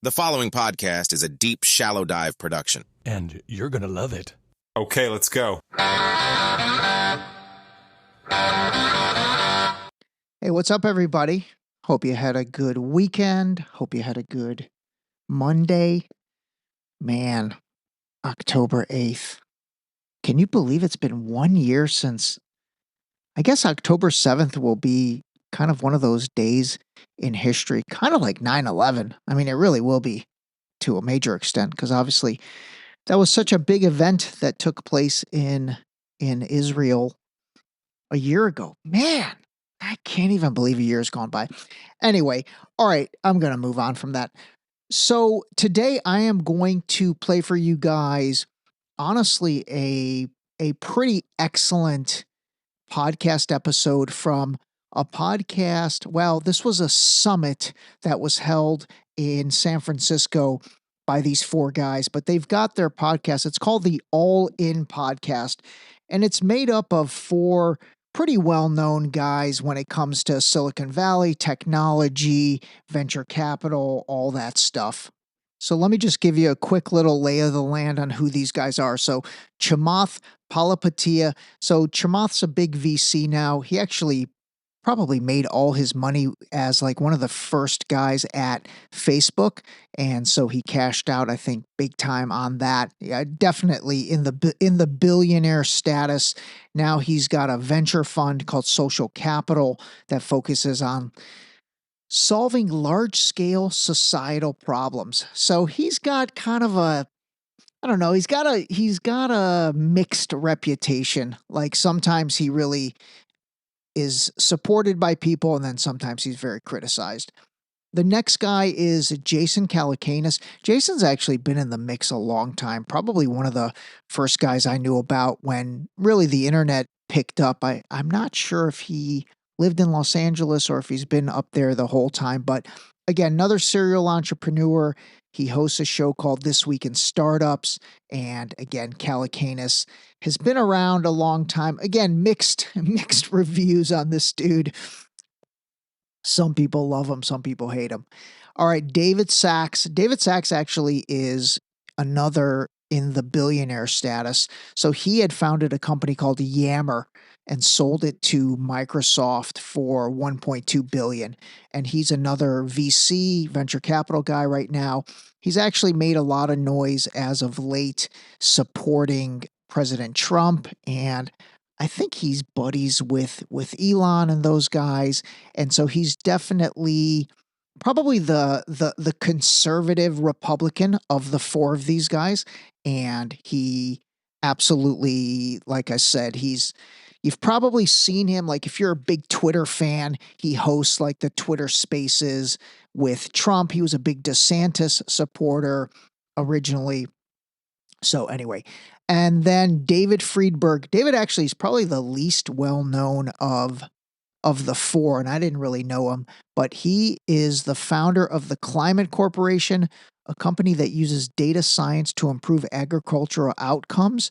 The following podcast is a deep, shallow dive production. And you're going to love it. Okay, let's go. Hey, what's up, everybody? Hope you had a good weekend. Hope you had a good Monday. Man, October 8th. Can you believe it's been 1 year since, I guess October 7th will be kind of one of those days in history, kind of like 9/11. I mean, it really will be to a major extent, because obviously that was such a big event that took place in Israel a year ago. Man, I can't even believe a year's gone by. Anyway, all right, I'm going to move on from that. So today I am going to play for you guys, honestly, a pretty excellent podcast episode from a podcast. Well, this was a summit that was held in San Francisco by these four guys, but they've got their podcast. It's called the All In Podcast, and it's made up of four pretty well-known guys when it comes to Silicon Valley, technology, venture capital, all that stuff. So let me just give you a quick little lay of the land on who these guys are. So Chamath, Palihapitiya. So Chamath's a big VC now. He actually probably made all his money as like one of the first guys at Facebook. And so he cashed out, I think, big time on that. Yeah, definitely in the billionaire status. Now he's got a venture fund called Social Capital that focuses on solving large-scale societal problems. So he's got kind of a, I don't know, he's got a mixed reputation. Like sometimes he really is supported by people, and then sometimes he's very criticized. The next guy is Jason Calacanis. Jason's actually been in the mix a long time, probably one of the first guys I knew about when really the internet picked up. I'm not sure if he lived in Los Angeles or if he's been up there the whole time, but again, another serial entrepreneur. He hosts a show called This Week in Startups, and again, Calacanis has been around a long time. Again, mixed reviews on this dude. Some people love him, some people hate him. All right, David Sachs. David Sachs actually is another in the billionaire status. So he had founded a company called Yammer and sold it to Microsoft for $1.2 billion. And he's another VC, venture capital guy right now. He's actually made a lot of noise as of late supporting President Trump, and I think he's buddies with Elon and those guys. And so he's definitely probably the conservative Republican of the four of these guys. And he absolutely, like I said, you've probably seen him, like if you're a big Twitter fan, he hosts like the Twitter Spaces with Trump. He was a big DeSantis supporter originally. So anyway, and then David Friedberg. David actually is probably the least well-known of the four, and I didn't really know him, but he is the founder of the Climate Corporation, a company that uses data science to improve agricultural outcomes.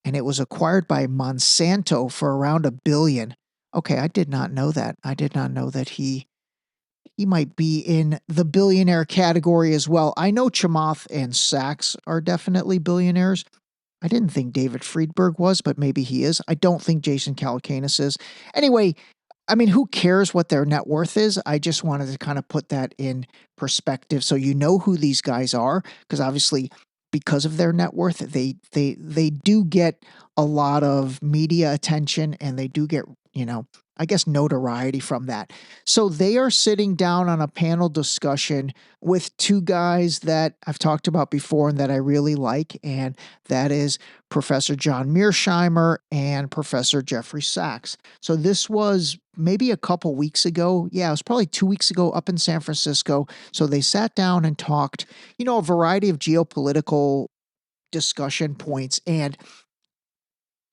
And it was acquired by Monsanto for around $1 billion. Okay, I did not know that. I did not know that he might be in the billionaire category as well. I know Chamath and Sachs are definitely billionaires. I didn't think David Friedberg was, but maybe he is. I don't think Jason Calacanis is. Anyway, I mean, who cares what their net worth is? I just wanted to kind of put that in perspective so you know who these guys are, because obviously because of their net worth, they do get a lot of media attention, and they do get, I guess, notoriety from that. So they are sitting down on a panel discussion with two guys that I've talked about before and that I really like, and that is Professor John Mearsheimer and Professor Jeffrey Sachs. So this was maybe a couple weeks ago. Yeah, it was probably 2 weeks ago up in San Francisco. So they sat down and talked, a variety of geopolitical discussion points, and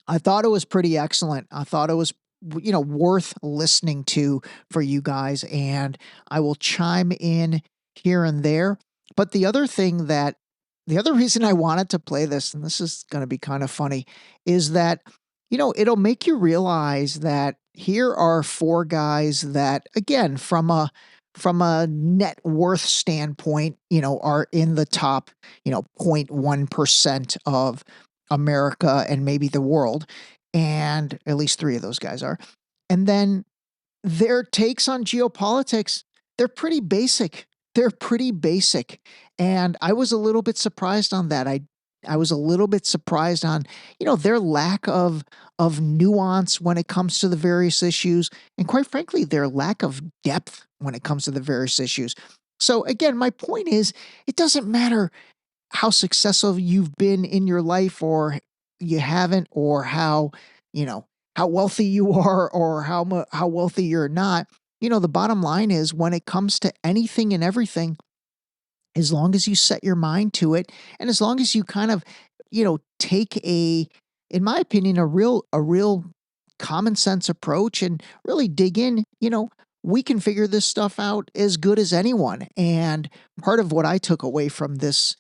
I thought it was pretty excellent. I thought it was worth listening to for you guys, and I will chime in here and there. But the other reason I wanted to play this, and this is going to be kind of funny, is that, it'll make you realize that here are four guys that, again, from a from a net worth standpoint, are in the top, 0.1% of America and maybe the world. And at least 3 of those guys are. And then their takes on geopolitics, they're pretty basic. They're pretty basic. And I was a little bit surprised on that. I was a little bit surprised on, their lack of nuance when it comes to the various issues, and quite frankly, their lack of depth when it comes to the various issues. So again, my point is, it doesn't matter how successful you've been in your life or you haven't, or how, how wealthy you are or how wealthy you're not. The bottom line is, when it comes to anything and everything, as long as you set your mind to it, and as long as you kind of, take in my opinion, a real common sense approach and really dig in, we can figure this stuff out as good as anyone. And part of what I took away from this,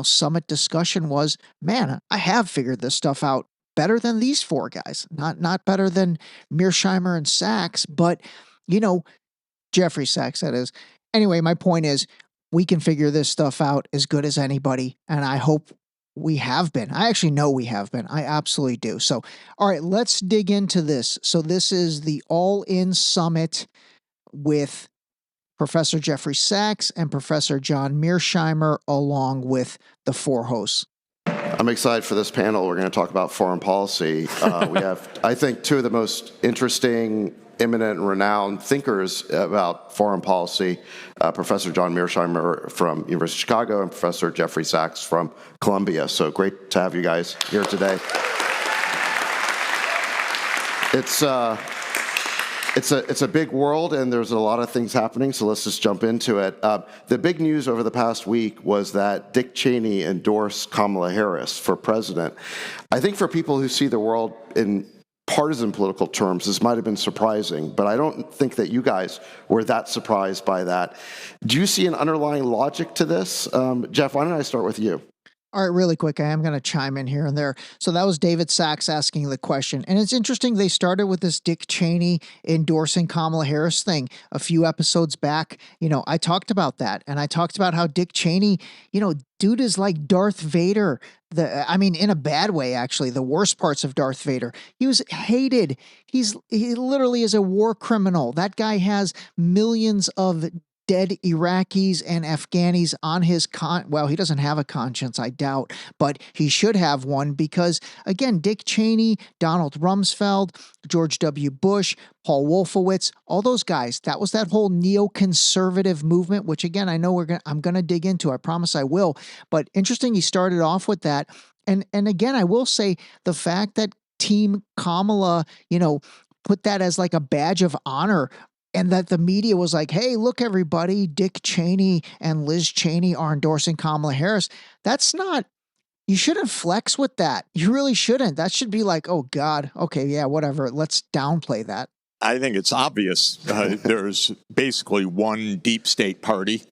summit discussion was, man, I have figured this stuff out better than these 4 guys. Not better than Mearsheimer and Sachs, but, Jeffrey Sachs, that is. Anyway, my point is, we can figure this stuff out as good as anybody, and I hope we have been. I actually know we have been. I absolutely do. So, all right, let's dig into this. So this is the All-In Summit with Professor Jeffrey Sachs and Professor John Mearsheimer, along with the 4 hosts. I'm excited for this panel. We're going to talk about foreign policy. We have, I think, 2 of the most interesting, eminent, and renowned thinkers about foreign policy, Professor John Mearsheimer from University of Chicago and Professor Jeffrey Sachs from Columbia. So great to have you guys here today. It's a big world, and there's a lot of things happening, so let's just jump into it. The big news over the past week was that Dick Cheney endorsed Kamala Harris for president. I think for people who see the world in partisan political terms, this might have been surprising, but I don't think that you guys were that surprised by that. Do you see an underlying logic to this? Jeff, why don't I start with you? All right, really quick, I am going to chime in here and there. So that was David Sachs asking the question. And it's interesting, they started with this Dick Cheney endorsing Kamala Harris thing a few episodes back. I talked about that, and I talked about how Dick Cheney, dude is like Darth Vader. In a bad way, actually, the worst parts of Darth Vader. He was hated. He literally is a war criminal. That guy has millions of dead Iraqis and Afghanis on his well, he doesn't have a conscience, I doubt, but he should have one because, again, Dick Cheney, Donald Rumsfeld, George W. Bush, Paul Wolfowitz, all those guys, that was that whole neoconservative movement, which, again, I know I'm going to dig into. I promise I will. But interesting, he started off with that. And again, I will say the fact that Team Kamala, put that as like a badge of honor, and that the media was like, hey, look, everybody, Dick Cheney and Liz Cheney are endorsing Kamala Harris. That's not, you shouldn't flex with that. You really shouldn't. That should be like, oh, God, okay, yeah, whatever. Let's downplay that. I think it's obvious. There's basically one deep state party,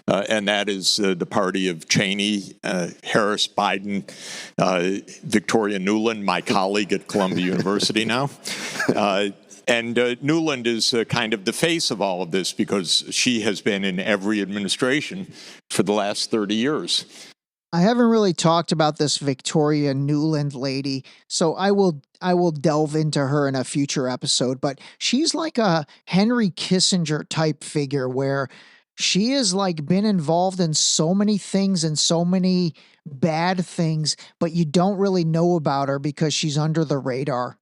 and that is the party of Cheney, Harris, Biden, Victoria Nuland, my colleague at Columbia University now. And Nuland is kind of the face of all of this because she has been in every administration for the last 30 years. I haven't really talked about this Victoria Nuland lady, so I will delve into her in a future episode, but she's like a Henry Kissinger type figure where she has like been involved in so many things and so many bad things, but you don't really know about her because she's under the radar.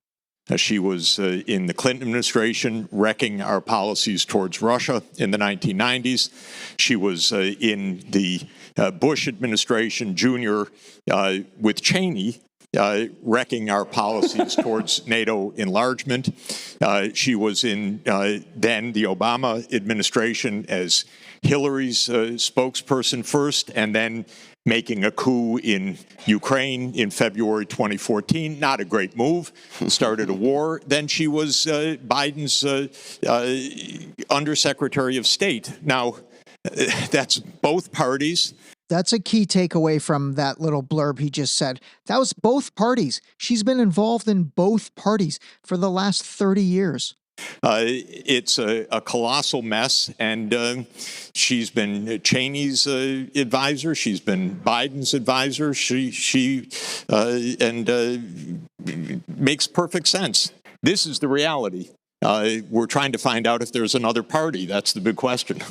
She was in the Clinton administration wrecking our policies towards Russia in the 1990s. She was in the Bush administration, Jr., with Cheney, wrecking our policies towards NATO enlargement. She was in then the Obama administration as Hillary's spokesperson first, and then making a coup in Ukraine in February 2014. Not a great move. Started a war. Then she was Biden's Undersecretary of State. Now, that's both parties. That's a key takeaway from that little blurb he just said. That was both parties. She's been involved in both parties for the last 30 years. It's a colossal mess, and she's been Cheney's advisor. She's been Biden's advisor. She makes perfect sense. This is the reality. We're trying to find out if there's another party. That's the big question.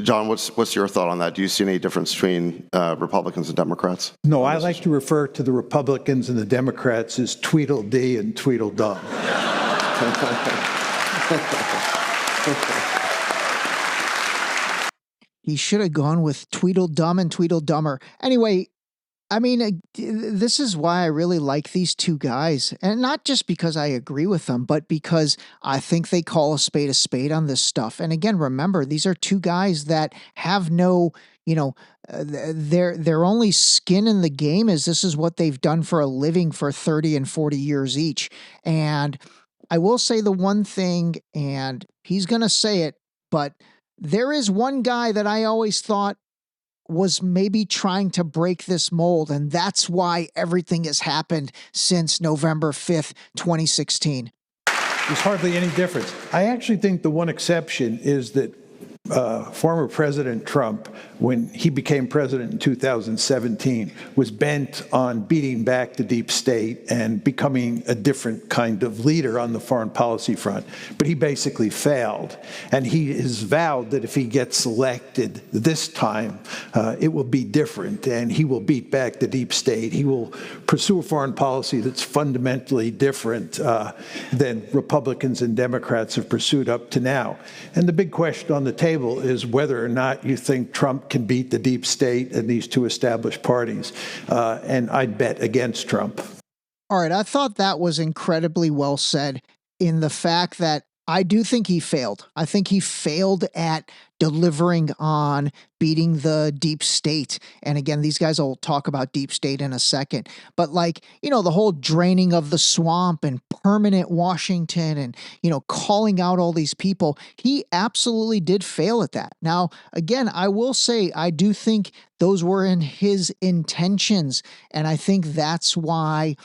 John, what's your thought on that? Do you see any difference between Republicans and Democrats? No, I like to refer to the Republicans and the Democrats as Tweedledee and Tweedledum. He should have gone with Tweedledum and Tweedledummer. Anyway, I mean, this is why I really like these two guys. And not just because I agree with them, but because I think they call a spade on this stuff. And again, remember, these are two guys that have no, their only skin in the game is this is what they've done for a living for 30 and 40 years each. And I will say the one thing, and he's going to say it, but there is one guy that I always thought was maybe trying to break this mold, and that's why everything has happened since November 5th, 2016. There's hardly any difference. I actually think the one exception is that former President Trump, when he became president in 2017, was bent on beating back the deep state and becoming a different kind of leader on the foreign policy front. But he basically failed. And he has vowed that if he gets elected this time, it will be different, and he will beat back the deep state. He will pursue a foreign policy that's fundamentally different than Republicans and Democrats have pursued up to now. And the big question on the table is whether or not you think Trump can beat the deep state and these two established parties. And I'd bet against Trump. All right, I thought that was incredibly well said in the fact that I do think he failed. I think he failed at delivering on beating the deep state. And again, these guys will talk about deep state in a second. But the whole draining of the swamp and permanent Washington and, calling out all these people, he absolutely did fail at that. Now, again, I will say, I do think those were in his intentions. And I think that's why,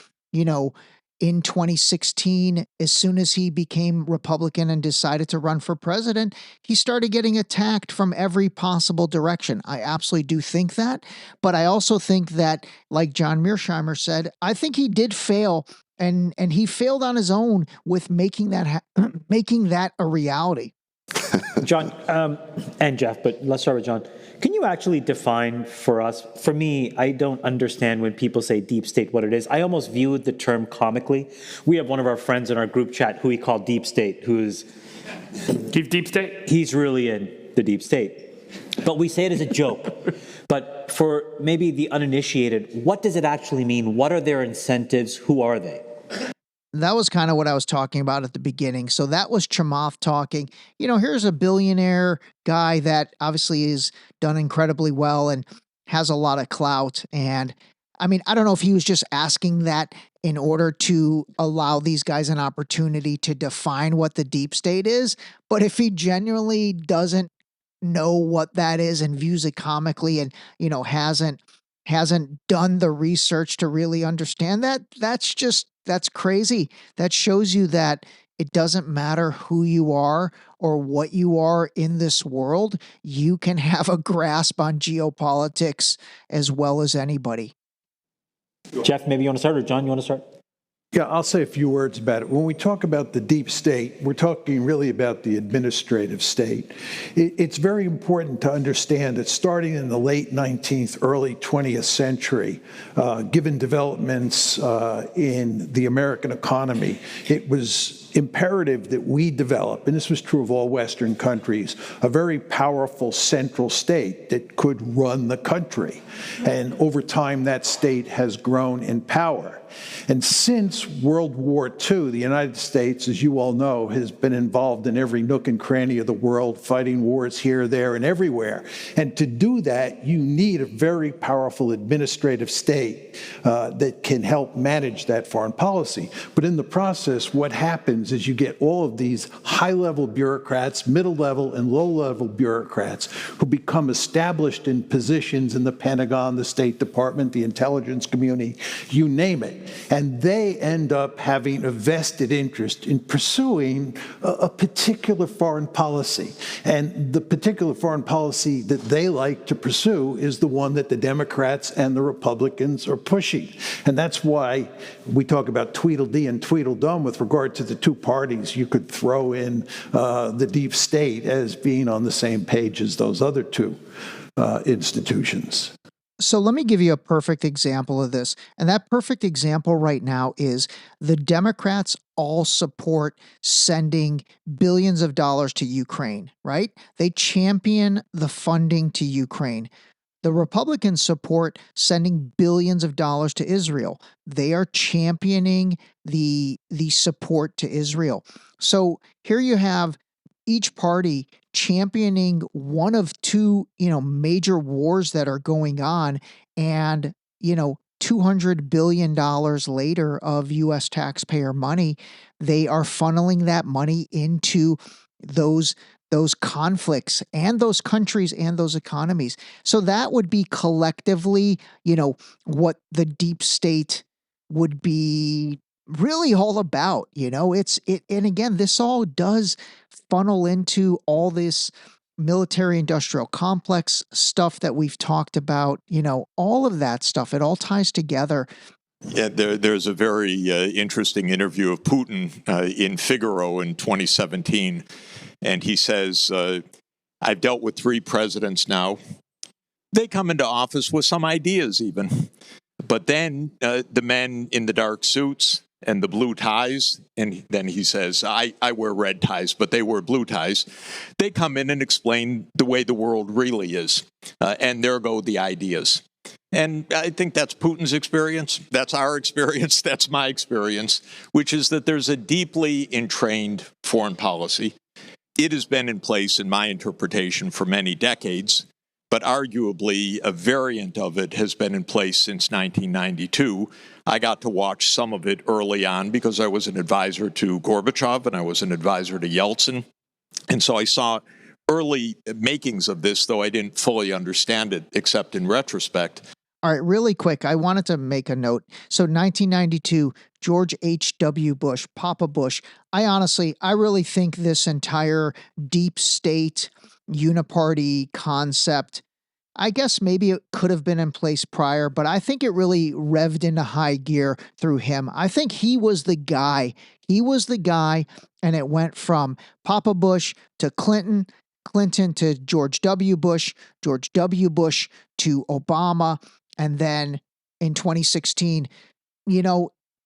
in 2016, as soon as he became Republican and decided to run for president, he started getting attacked from every possible direction. I absolutely do think that. But I also think that, like John Mearsheimer said, I think he did fail, and he failed on his own with making that a reality. John and Jeff, but let's start with John. Can you actually define for us? For me, I don't understand when people say deep state what it is. I almost view the term comically. We have one of our friends in our group chat who we call deep state, who's deep state. He's really in the deep state. But we say it as a joke. But for maybe the uninitiated, what does it actually mean? What are their incentives? Who are they? That was kind of what I was talking about at the beginning. So that was Chamath talking. Here's a billionaire guy that obviously has done incredibly well and has a lot of clout. And I mean, I don't know if he was just asking that in order to allow these guys an opportunity to define what the deep state is. But if he genuinely doesn't know what that is and views it comically and, hasn't done the research to really understand that, that's crazy. That shows you that it doesn't matter who you are or what you are in this world. You can have a grasp on geopolitics as well as anybody. Jeff, maybe you want to start, or John, you want to start? Yeah, I'll say a few words about it. When we talk about the deep state, we're talking really about the administrative state. It's very important to understand that starting in the late 19th, early 20th century, given developments in the American economy, it was imperative that we develop, and this was true of all Western countries, a very powerful central state that could run the country. And over time, that state has grown in power. And since World War II, the United States, as you all know, has been involved in every nook and cranny of the world, fighting wars here, there, and everywhere. And to do that, you need a very powerful administrative state that can help manage that foreign policy. But in the process, what happens happens is you get all of these high-level bureaucrats, middle-level and low-level bureaucrats who become established in positions in the Pentagon, the State Department, the intelligence community, you name it. And they end up having a vested interest in pursuing a particular foreign policy. And the particular foreign policy that they like to pursue is the one that the Democrats and the Republicans are pushing. And that's why we talk about Tweedledee and Tweedledum with regard to the two parties. You could throw in the deep state as being on the same page as those other two institutions. So let me give you a perfect example of this. And that perfect example right now is the Democrats all support sending billions of dollars to Ukraine, right? They champion the funding to Ukraine. The Republicans support sending billions of dollars to Israel. They are championing the support to Israel. So here you have each party championing one of two, major wars that are going on, and, $200 billion later of U.S. taxpayer money, they are funneling that money into those conflicts and those countries and those economies. So that would be collectively, what the deep state would be really all about. And again, this all does funnel into all this military industrial complex stuff that we've talked about, all of that stuff. It all ties together. Yeah, there's a very interesting interview of Putin in Figaro in 2017. And he says, I've dealt with 3 presidents now. They come into office with some ideas even. But then the men in the dark suits and the blue ties, and then he says, I wear red ties, but they wear blue ties. They come in and explain the way the world really is. And there go the ideas. And I think that's Putin's experience. That's our experience. That's my experience, which is that there's a deeply entrained foreign policy. It has been in place, in my interpretation, for many decades, but arguably a variant of it has been in place since 1992. I got to watch some of it early on because I was an advisor to Gorbachev and I was an advisor to Yeltsin. And so I saw early makings of this, though I didn't fully understand it, except in retrospect. All right, really quick, I wanted to make a note. So 1992, George H.W. Bush, Papa Bush. I really think this entire deep state uniparty concept, I guess maybe it could have been in place prior, but I think it really revved into high gear through him. I think he was the guy. And it went from Papa Bush to Clinton, Clinton to George W. Bush, George W. Bush to Obama. And then in 2016,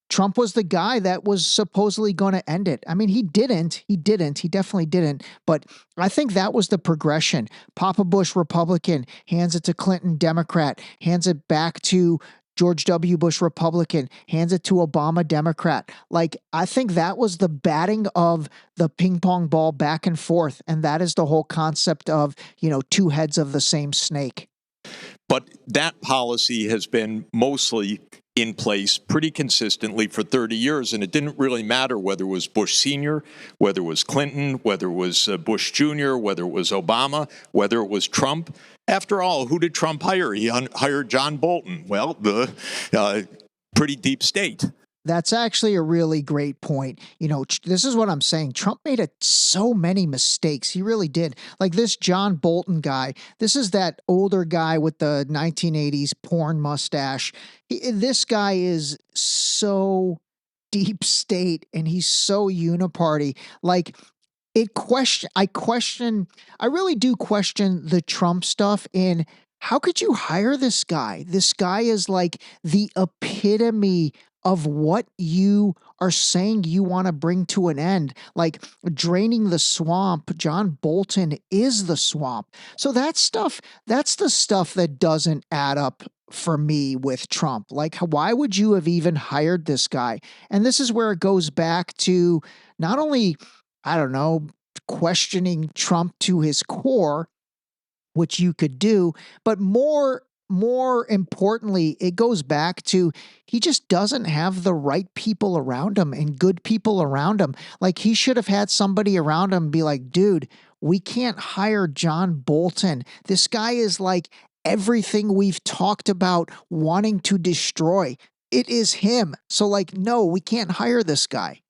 Trump was the guy that was supposedly going to end it. I mean, he didn't. He definitely didn't. But I think that was the progression. Papa Bush, Republican, hands it to Clinton, Democrat, hands it back to George W. Bush, Republican, hands it to Obama, Democrat. I think that was the batting of the ping pong ball back and forth. And that is the whole concept of, two heads of the same snake. But that policy has been mostly in place pretty consistently for 30 years, and it didn't really matter whether it was Bush Sr., whether it was Clinton, whether it was Bush Jr., whether it was Obama, whether it was Trump. After all, who did Trump hire? He hired John Bolton. Well, the pretty deep state. That's actually a really great point. This is what I'm saying. Trump made so many mistakes. He really did. Like this John Bolton guy. This is that older guy with the 1980s porn mustache. This guy is so deep state and he's so uniparty. I really do question the Trump stuff in how could you hire this guy? This guy is like the epitome of what you are saying you want to bring to an end, like draining the swamp. John Bolton is the swamp. So that's the stuff that doesn't add up for me with Trump. Why would you have even hired this guy? And this is where it goes back to not only, questioning Trump to his core, which you could do, but more more importantly, it goes back to he just doesn't have the right people around him and good people around him. Like, he should have had somebody around him be like, dude, we can't hire John Bolton. This guy is like everything we've talked about wanting to destroy. It is him. So, like, no, we can't hire this guy.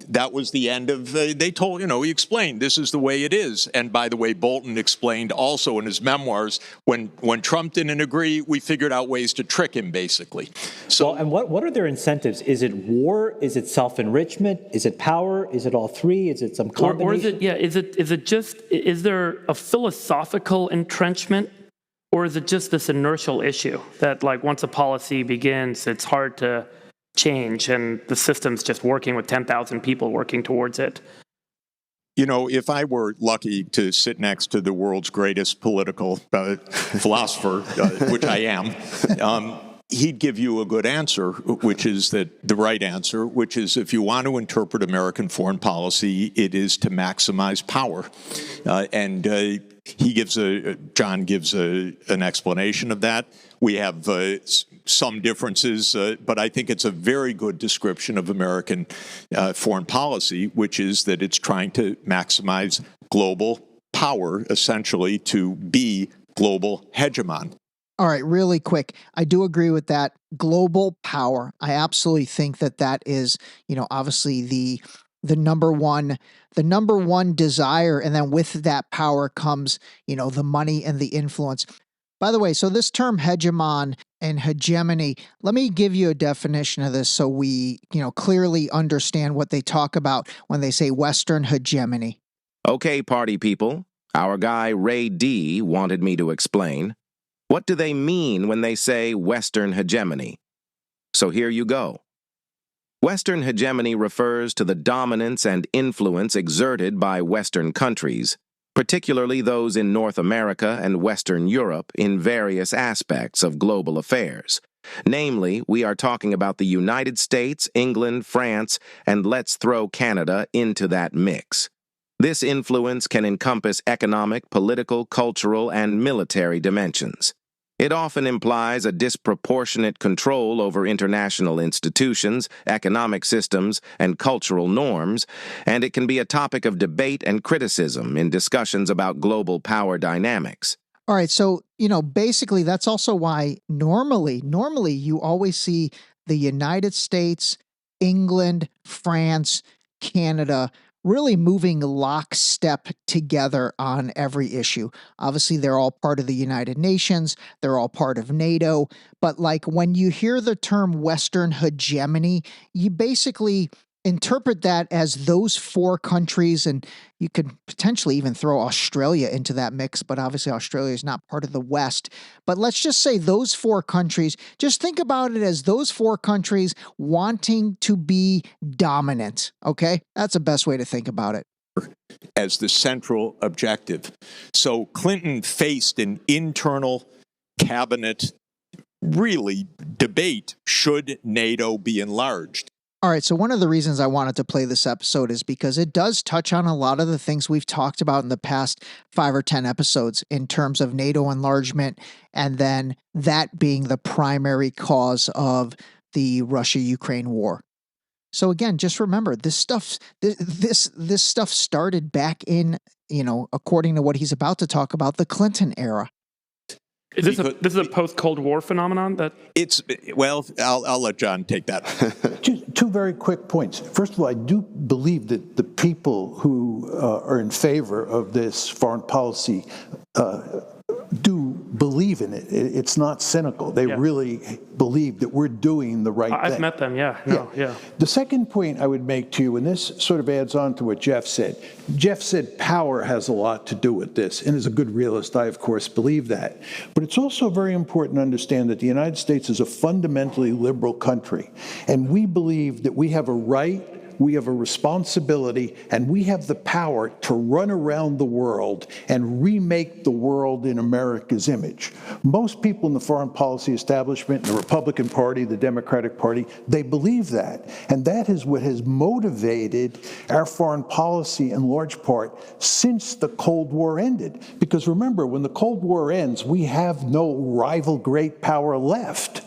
That was the end of, they told, he explained this is the way it is. And by the way, Bolton explained also in his memoirs, when Trump didn't agree, we figured out ways to trick him, basically. So, well, and what are their incentives? Is it war? Is it self-enrichment? Is it power? Is it all three? Is it some combination? Or is there a philosophical entrenchment? Or is it just this inertial issue that, like, once a policy begins, it's hard to change, and the system's just working with 10,000 people working towards it? If I were lucky to sit next to the world's greatest political philosopher, which I am, he'd give you a good answer, which is the right answer, which is if you want to interpret American foreign policy, it is to maximize power. John gives an explanation of that. We have some differences, but I think it's a very good description of American foreign policy, which is that it's trying to maximize global power, essentially to be global hegemon. All right, really quick. I do agree with that. Global power. I absolutely think that is, obviously the number one desire. And then with that power comes, the money and the influence. By the way, so this term hegemon and hegemony, let me give you a definition of this so we, clearly understand what they talk about when they say Western hegemony. Okay, party people. Our guy Ray D wanted me to explain. What do they mean when they say Western hegemony? So here you go. Western hegemony refers to the dominance and influence exerted by Western countries, particularly those in North America and Western Europe, in various aspects of global affairs. Namely, we are talking about the United States, England, France, and let's throw Canada into that mix. This influence can encompass economic, political, cultural, and military dimensions. It often implies a disproportionate control over international institutions, economic systems, and cultural norms, and it can be a topic of debate and criticism in discussions about global power dynamics. All right, so, basically that's also why normally you always see the United States, England, France, Canada really moving lockstep together on every issue. Obviously, they're all part of the United Nations. They're all part of NATO. But like when you hear the term Western hegemony, you basically interpret that as those four countries, and you could potentially even throw Australia into that mix, but obviously Australia is not part of the West. But let's just say those four countries, just think about it as those four countries wanting to be dominant, okay? That's the best way to think about it. As the central objective. So Clinton faced an internal cabinet, really, debate, should NATO be enlarged? All right, so one of the reasons I wanted to play this episode is because it does touch on a lot of the things we've talked about in the past 5 or 10 episodes in terms of NATO enlargement, and then that being the primary cause of the Russia-Ukraine war. So again, just remember, this stuff started back in, according to what he's about to talk about, the Clinton era. This is a post-Cold War phenomenon? I'll let John take that. Two very quick points. First of all, I do believe that the people who are in favor of this foreign policy do believe in it. It's not cynical. They really believe that we're doing the right thing. I've met them, yeah. The second point I would make to you, and this sort of adds on to what Jeff said. Jeff said power has a lot to do with this, and as a good realist, I, of course, believe that. But it's also very important to understand that the United States is a fundamentally liberal country, and we believe that we have a right we have a responsibility and we have the power to run around the world and remake the world in America's image. Most people in the foreign policy establishment, the Republican Party, the Democratic Party, they believe that. And that is what has motivated our foreign policy in large part since the Cold War ended. Because remember, when the Cold War ends, we have no rival great power left.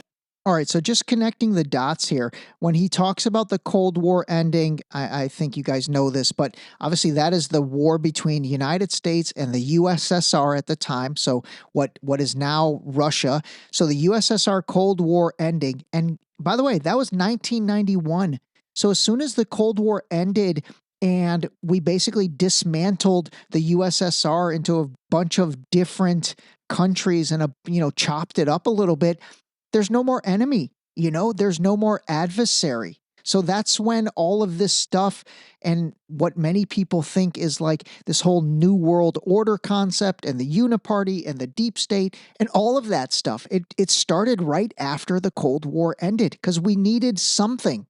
All right, so just connecting the dots here. When he talks about the Cold War ending, I think you guys know this, but obviously that is the war between the United States and the USSR at the time, so what is now Russia. So the USSR Cold War ending, and by the way, that was 1991. So as soon as the Cold War ended and we basically dismantled the USSR into a bunch of different countries and chopped it up a little bit, there's no more enemy, there's no more adversary. So that's when all of this stuff and what many people think is like this whole New World Order concept and the Uniparty and the deep state and all of that stuff, it started right after the Cold War ended because we needed something.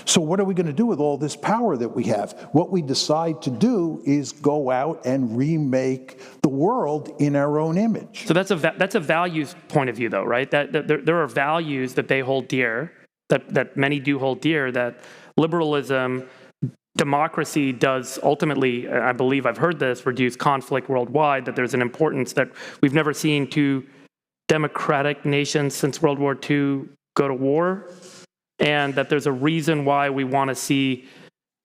So what are we going to do with all this power that we have? What we decide to do is go out and remake the world in our own image. So that's a values point of view, though, right? That there are values that they hold dear, that many do hold dear, that liberalism, democracy does ultimately, I believe I've heard this, reduce conflict worldwide, that there's an importance that we've never seen two democratic nations since World War II go to war, and that there's a reason why we want to see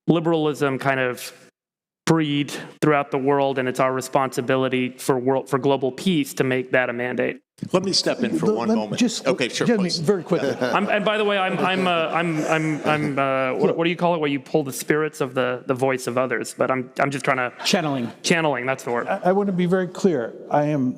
liberalism kind of breed throughout the world, and it's our responsibility for global peace to make that a mandate. Let me step in for one moment. Okay, sure, please. Very quickly. And by the way, what do you call it? Where you pull the spirits of the voice of others? But I'm just trying to channeling. That's the word. I want to be very clear. I am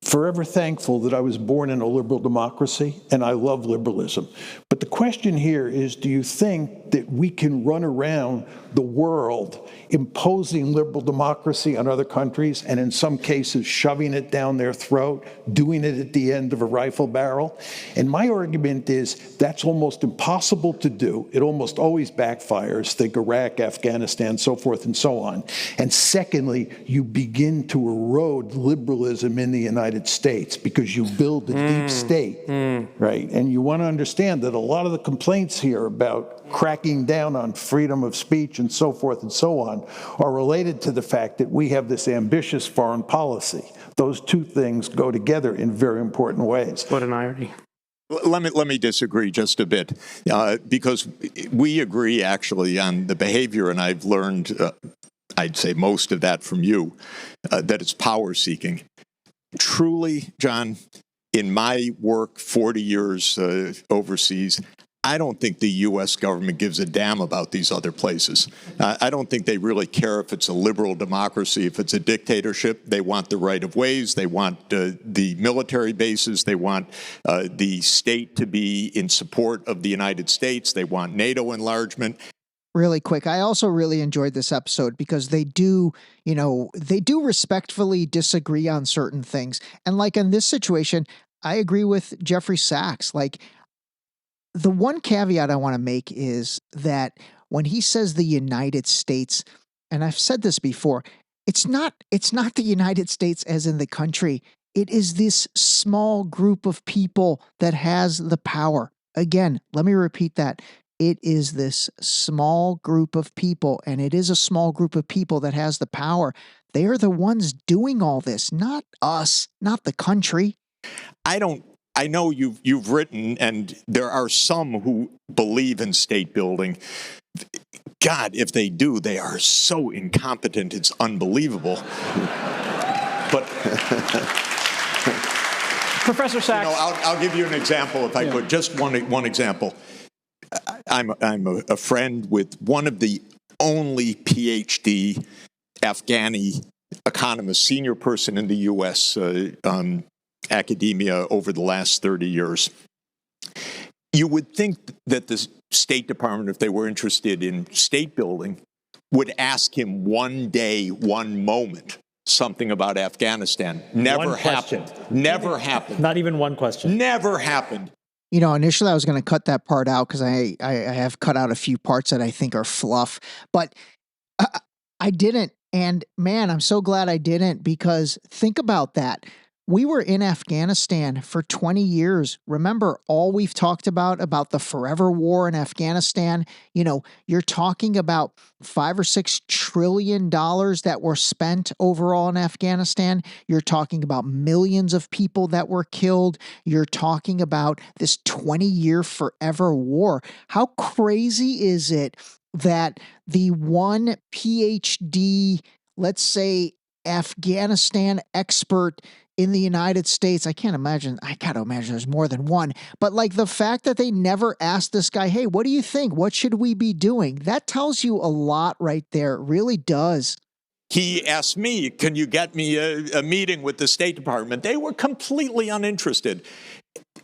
forever thankful that I was born in a liberal democracy, and I love liberalism. But the question here is, do you think that we can run around the world imposing liberal democracy on other countries, and in some cases shoving it down their throat, doing it at the end of a rifle barrel? And my argument is that's almost impossible to do. It almost always backfires. Think Iraq, Afghanistan, so forth and so on. And secondly, you begin to erode liberalism in the United States because you build a deep state, right? And you want to understand that a lot of the complaints here about cracking down on freedom of speech and so forth and so on are related to the fact that we have this ambitious foreign policy. Those two things go together in very important ways. What an irony. Let me disagree just a bit, because we agree actually on the behavior, and I've learned, I'd say most of that from you, that it's power seeking. Truly, John, in my work, 40 years overseas, I don't think the U.S. government gives a damn about these other places. I don't think they really care if it's a liberal democracy, if it's a dictatorship. They want the right of ways. They want the military bases. They want the state to be in support of the United States. They want NATO enlargement. Really quick, I also really enjoyed this episode because they do respectfully disagree on certain things. And like in this situation, I agree with Jeffrey Sachs. Like, the one caveat I want to make is that when he says the United States, and I've said this before, it's not the United States as in the country. It is this small group of people that has the power. Again, let me repeat that. It is this small group of people, and it is a small group of people that has the power. They are the ones doing all this, not us, not the country. I know you've written, and there are some who believe in state building. God, if they do, they are so incompetent, it's unbelievable. But Professor Sachs, I'll give you an example if I could. Just one example. I'm a friend with one of the only PhD Afghani economists, senior person in the U.S. Academia over the last 30 years. You would think that the State Department, if they were interested in state building, would ask him one day, one moment, something about Afghanistan. Never happened. Never happened. Not even one question. Never happened. You know, initially I was going to cut that part out because I have cut out a few parts that I think are fluff, but I didn't. And man, I'm so glad I didn't, because think about that. We were in Afghanistan for 20 years. Remember all we've talked about the forever war in Afghanistan? You know, you're talking about $5 or $6 trillion that were spent overall in Afghanistan. You're talking about millions of people that were killed. You're talking about this 20-year forever war. How crazy is it that the one PhD, let's say, Afghanistan expert in the United States, I gotta imagine there's more than one, but like the fact that they never asked this guy, hey, what do you think? What should we be doing? That tells you a lot right there. It really does. He asked me, can you get me a meeting with the State Department? They were completely uninterested.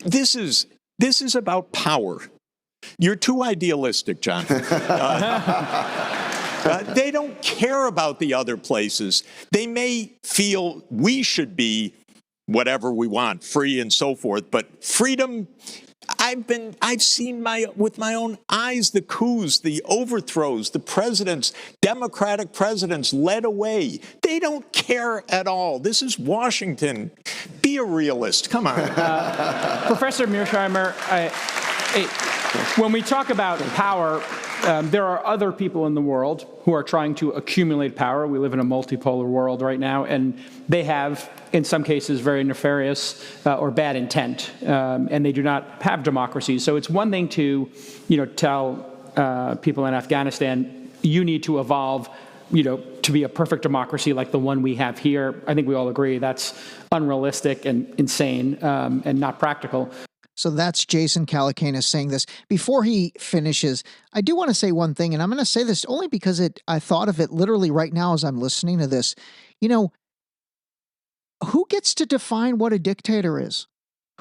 This is about power. You're too idealistic, John. They don't care about the other places. They may feel we should be whatever we want, free and so forth, but freedom, I've seen with my own eyes the coups, the overthrows, the presidents, Democratic presidents led away. They don't care at all. This is Washington. Be a realist. Come on. Professor Mearsheimer, when we talk about power, there are other people in the world who are trying to accumulate power. We live in a multipolar world right now, and they have, in some cases, very nefarious or bad intent, and they do not have democracy. So it's one thing to, tell people in Afghanistan, you need to evolve, to be a perfect democracy like the one we have here. I think we all agree that's unrealistic and insane and not practical. So that's Jason Calacanis saying this. Before he finishes, I do want to say one thing, and I'm going to say this only because I thought of it literally right now as I'm listening to this. Who gets to define what a dictator is?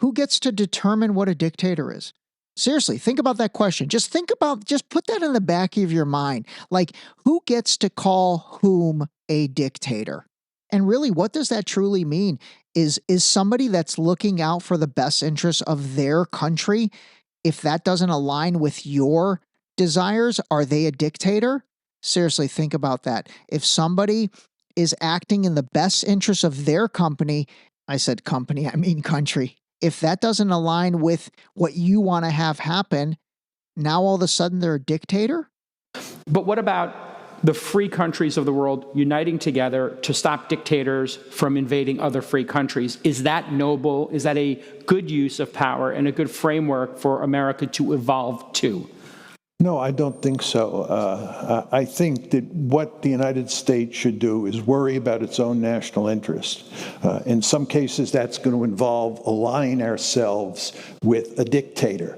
Who gets to determine what a dictator is? Seriously, think about that question. Just put that in the back of your mind. Like, who gets to call whom a dictator? And really, what does that truly mean? Is somebody that's looking out for the best interests of their country, if that doesn't align with your desires, are they a dictator? Seriously, think about that. If somebody is acting in the best interests of their company, I said company, I mean country. If that doesn't align with what you want to have happen, now all of a sudden they're a dictator? But what about the free countries of the world uniting together to stop dictators from invading other free countries? Is that noble? Is that a good use of power and a good framework for America to evolve to? No, I don't think so. I think that what the United States should do is worry about its own national interest. In some cases, that's going to involve aligning ourselves with a dictator.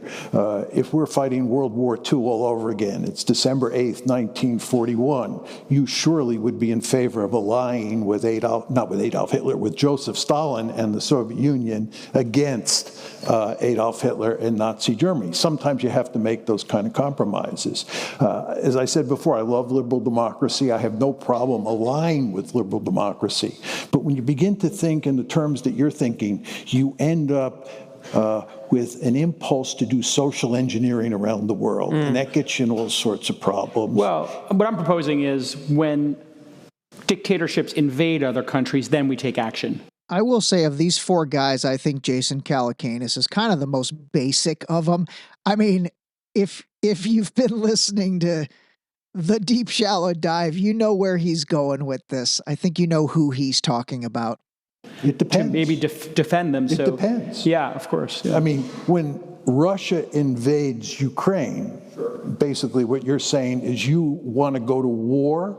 If we're fighting World War II all over again, it's December 8th, 1941, you surely would be in favor of allying with with Joseph Stalin and the Soviet Union against Adolf Hitler and Nazi Germany. Sometimes you have to make those kind of compromises. As I said before, I love liberal democracy. I have no problem allying with liberal democracy. But when you begin to think in the terms that you're thinking, you end up with an impulse to do social engineering around the world, and that gets you in all sorts of problems. Well, what I'm proposing is when dictatorships invade other countries, then we take action. I will say of these four guys, I think Jason Calacanis is kind of the most basic of them. I mean, if you've been listening to The Deep Shallow Dive, you know where he's going with this. I think you know who he's talking about. It depends. To maybe defend them. It depends. Yeah, of course. Yeah. I mean, when Russia invades Ukraine, basically what you're saying is you want to go to war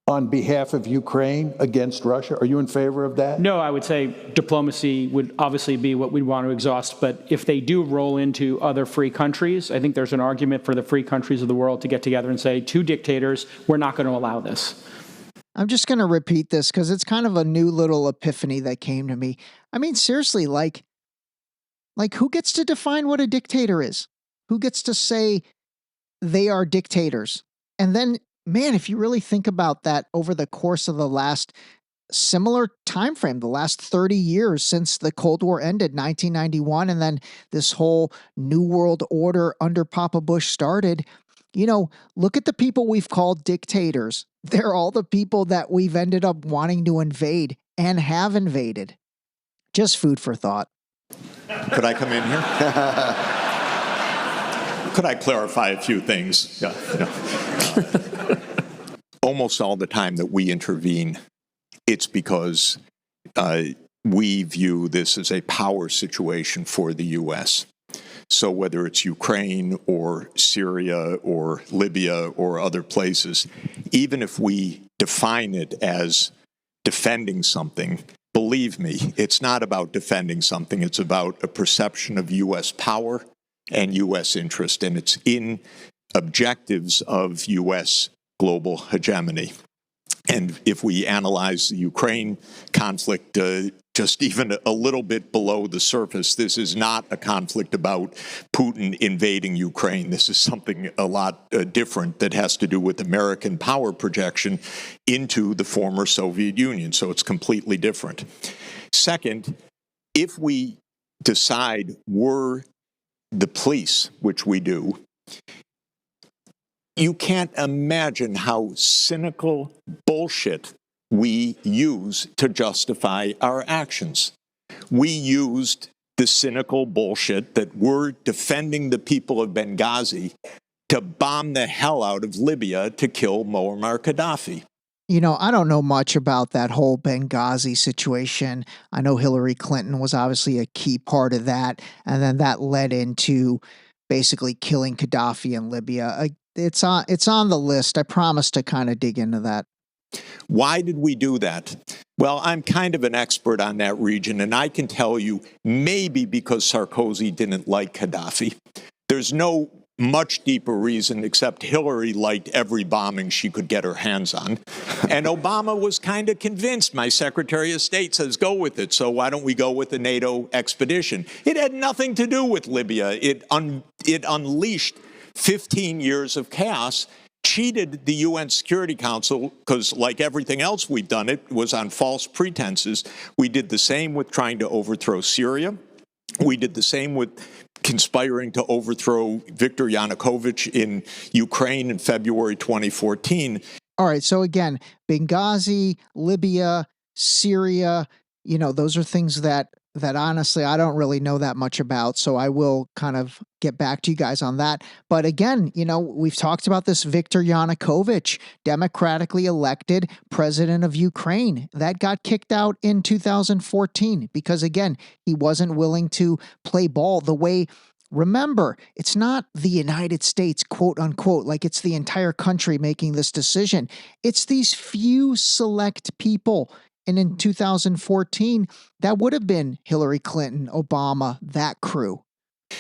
on behalf of Ukraine against Russia? Are you in favor of that? No, I would say diplomacy would obviously be what we'd want to exhaust. But if they do roll into other free countries, I think there's an argument for the free countries of the world to get together and say, to dictators, we're not going to allow this. I'm just going to repeat this because it's kind of a new little epiphany that came to me. I mean, seriously, like who gets to define what a dictator is? Who gets to say they are dictators? And then, man, if you really think about that over the course of the last similar time frame, the last 30 years since the Cold War ended, 1991, and then this whole New World Order under Papa Bush started. Look at the people we've called dictators. They're all the people that we've ended up wanting to invade and have invaded. Just food for thought. Could I come in here? Could I clarify a few things? Yeah. Almost all the time that we intervene, it's because we view this as a power situation for the U.S. So whether it's Ukraine or Syria or Libya or other places, even if we define it as defending something, believe me, it's not about defending something. It's about a perception of U.S. power and U.S. interest, and it's in objectives of U.S. global hegemony. And if we analyze the Ukraine conflict just even a little bit below the surface, this is not a conflict about Putin invading Ukraine. This is something a lot different that has to do with American power projection into the former Soviet Union. So it's completely different. Second, if we decide we're the police, which we do, you can't imagine how cynical bullshit we use to justify our actions. We used the cynical bullshit that we're defending the people of Benghazi to bomb the hell out of Libya to kill Muammar Gaddafi. I don't know much about that whole Benghazi situation. I know Hillary Clinton was obviously a key part of that, and then that led into basically killing Gaddafi in Libya. It's on the list. I promise to kind of dig into that. Why did we do that? Well, I'm kind of an expert on that region, and I can tell you maybe because Sarkozy didn't like Gaddafi. There's no much deeper reason except Hillary liked every bombing she could get her hands on. And Obama was kind of convinced. My Secretary of State says, go with it. So why don't we go with the NATO expedition? It had nothing to do with Libya. It unleashed 15 years of chaos, cheated the UN Security Council, because like everything else we've done, it was on false pretenses. We did the same with trying to overthrow Syria. We did the same with conspiring to overthrow Viktor Yanukovych in Ukraine in February 2014. All right. So again, Benghazi, Libya, Syria, those are things that honestly I don't really know that much about. So I will kind of get back to you guys on that. But again, we've talked about this Viktor Yanukovych, democratically elected president of Ukraine, that got kicked out in 2014 because, again, he wasn't willing to play ball the way. Remember, it's not the United States, quote unquote, like it's the entire country making this decision. It's these few select people. And in 2014, that would have been Hillary Clinton, Obama, that crew.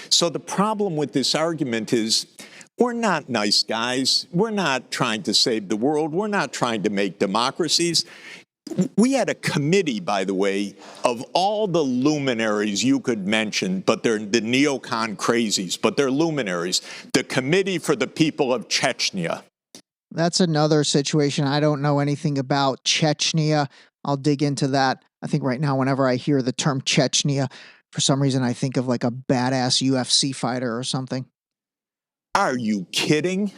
So the problem with this argument is we're not nice guys. We're not trying to save the world. We're not trying to make democracies. We had a committee, by the way, of all the luminaries you could mention, but they're the neocon crazies, but they're luminaries. The Committee for the People of Chechnya. That's another situation I don't know anything about. Chechnya. I'll dig into that. I think right now, whenever I hear the term Chechnya, for some reason, I think of like a badass UFC fighter or something. Are you kidding?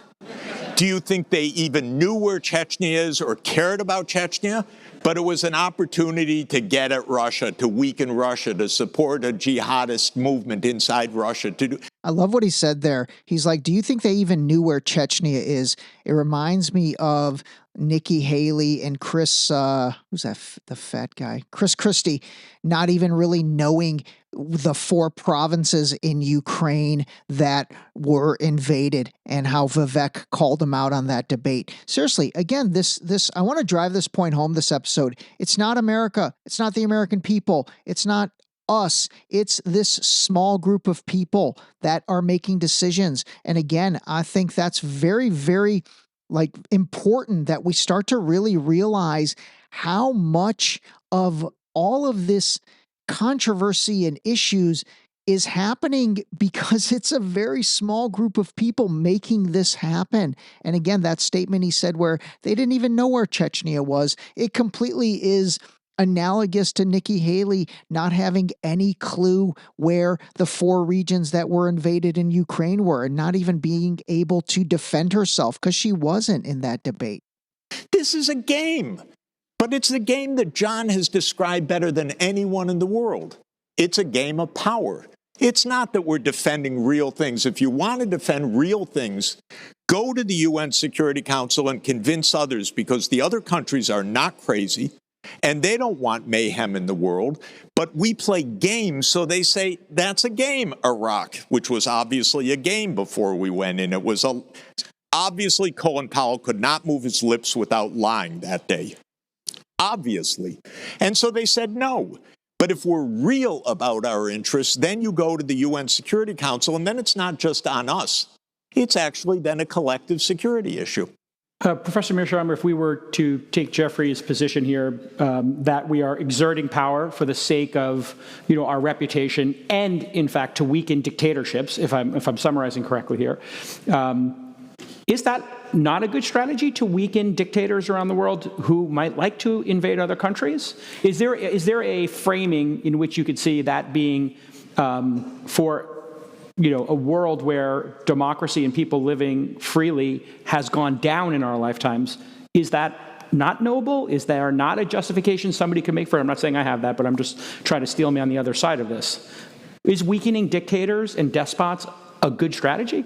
Do you think they even knew where Chechnya is or cared about Chechnya? But it was an opportunity to get at Russia, to weaken Russia, to support a jihadist movement inside Russia. I love what he said there. He's like, do you think they even knew where Chechnya is? It reminds me of Nikki Haley and Chris, who's that, the fat guy? Chris Christie, not even really knowing the 4 provinces in Ukraine that were invaded and how Vivek called him out on that debate. Seriously, again, this I want to drive this point home this episode. It's not America. It's not the American people. It's not us. It's this small group of people that are making decisions. And again, I think that's very, very important that we start to really realize how much of all of this controversy and issues is happening because it's a very small group of people making this happen. And again, that statement he said where they didn't even know where Chechnya was, it completely is analogous to Nikki Haley not having any clue where the 4 regions that were invaded in Ukraine were, and not even being able to defend herself because she wasn't in that debate. This is a game, but it's the game that John has described better than anyone in the world. It's a game of power. It's not that we're defending real things. If you want to defend real things, go to the UN Security Council and convince others, because the other countries are not crazy and they don't want mayhem in the world. But we play games, so they say, that's a game, Iraq, which was obviously a game before we went in. It was obviously Colin Powell could not move his lips without lying that day. Obviously. And so they said no. But if we're real about our interests, then you go to the UN Security Council, and then it's not just on us. It's actually then a collective security issue. Professor Mearsheimer, if we were to take Jeffrey's position here, that we are exerting power for the sake of, our reputation and, in fact, to weaken dictatorships, if I'm summarizing correctly here, is that not a good strategy to weaken dictators around the world who might like to invade other countries? Is there a framing in which you could see that being for a world where democracy and people living freely has gone down in our lifetimes? Is that not noble? Is there not a justification somebody could make for it? I'm not saying I have that, but I'm just trying to steal me on the other side of this. Is weakening dictators and despots a good strategy?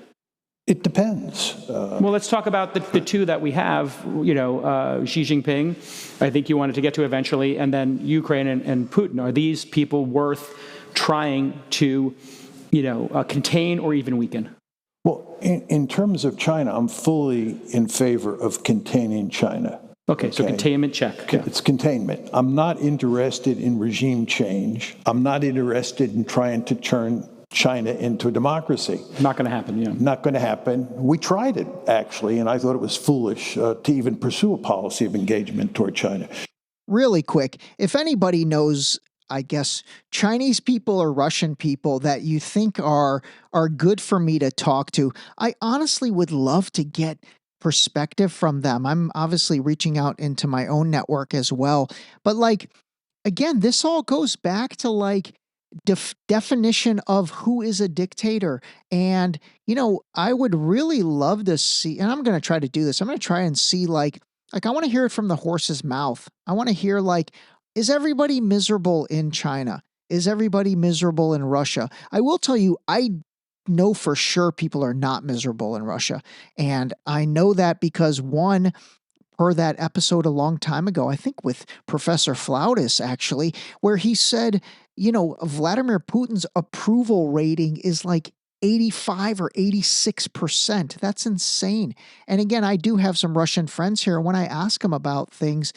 It depends. Well, let's talk about the 2 that we have, Xi Jinping, I think you wanted to get to eventually, and then Ukraine and Putin. Are these people worth trying to, contain or even weaken? Well, in terms of China, I'm fully in favor of containing China. Okay, so containment check. Yeah. It's containment. I'm not interested in regime change. I'm not interested in trying to turn China into a democracy. Not going to happen, yeah. Not going to happen. We tried it, actually, and I thought it was foolish to even pursue a policy of engagement toward China. Really quick, if anybody knows, I guess, Chinese people or Russian people that you think are good for me to talk to, I honestly would love to get perspective from them. I'm obviously reaching out into my own network as well. But again, this all goes back to definition of who is a dictator. And, I would really love to see, and I'm going to try to do this. I'm going to try and see I want to hear it from the horse's mouth. I want to hear is everybody miserable in China? Is everybody miserable in Russia? I will tell you, I know for sure people are not miserable in Russia. And I know that because one, per that episode a long time ago, I think with Professor Flautis actually, where he said, Vladimir Putin's approval rating is 85 or 86%. That's insane. And again, I do have some Russian friends here. When I ask them about things,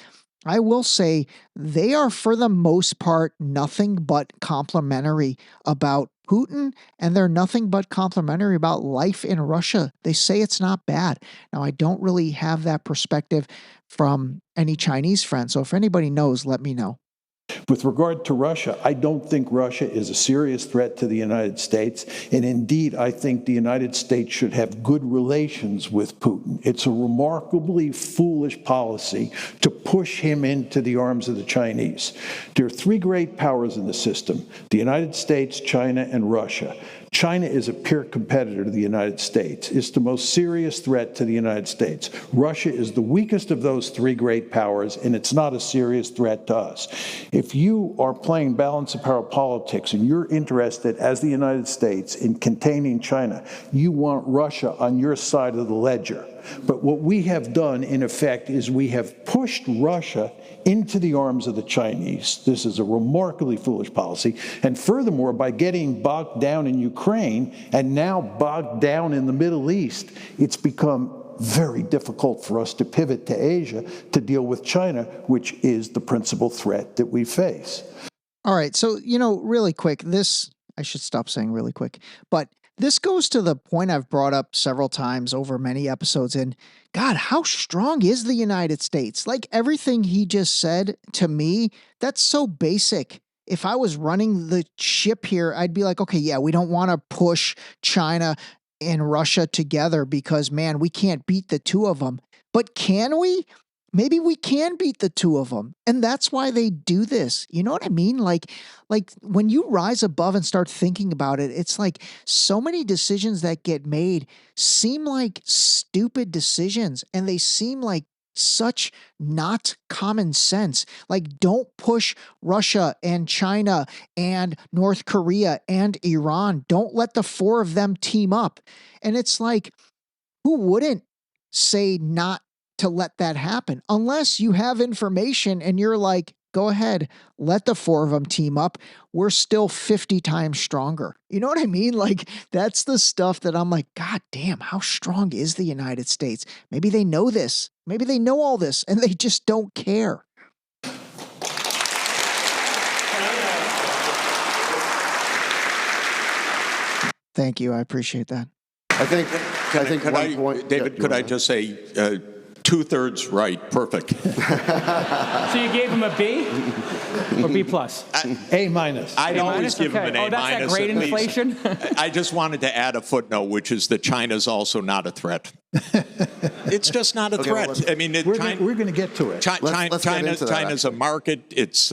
I will say they are, for the most part, nothing but complimentary about Putin, and they're nothing but complimentary about life in Russia. They say it's not bad. Now, I don't really have that perspective from any Chinese friends, so if anybody knows, let me know. With regard to Russia, I don't think Russia is a serious threat to the United States. And indeed, I think the United States should have good relations with Putin. It's a remarkably foolish policy to push him into the arms of the Chinese. There are 3 great powers in the system: the United States, China, and Russia. China is a peer competitor to the United States. It's the most serious threat to the United States. Russia is the weakest of those 3 great powers, and it's not a serious threat to us. If you are playing balance of power politics and you're interested, as the United States, in containing China, you want Russia on your side of the ledger. But what we have done, in effect, is we have pushed Russia into the arms of the Chinese. This is a remarkably foolish policy. And furthermore, by getting bogged down in Ukraine and now bogged down in the Middle East, it's become very difficult for us to pivot to Asia to deal with China, which is the principal threat that we face. All right. So, really quick, I should stop saying really quick, but this goes to the point I've brought up several times over many episodes. And God, how strong is the United States? Everything he just said to me, that's so basic. if I was running the ship here, I'd be like, okay, yeah, we don't want to push China and Russia together because, man, we can't beat the two of them. But can we? Maybe we can beat the two of them. And that's why they do this. You know what I mean? Like when you rise above and start thinking about it, it's like so many decisions that get made seem like stupid decisions, and they seem like such not common sense. Like, don't push Russia and China and North Korea and Iran. Don't let the four of them team up. And it's like, who wouldn't say not to let that happen? Unless you have information and you're like, go ahead, let the four of them team up. We're still 50 times stronger. You know what I mean? Like, that's the stuff that I'm like, God damn, how strong is the United States? Maybe they know this. Maybe they know all this and they just don't care. Thank you. I appreciate that. David, could I just say, 2/3 right, perfect. So you gave him a B or B plus? A minus. I'd always give him an A minus. Oh, that's that great inflation? I just wanted to add a footnote, which is that China's also not a threat. It's just not a threat. Well, I mean, we're going to get to it. China's a market. It's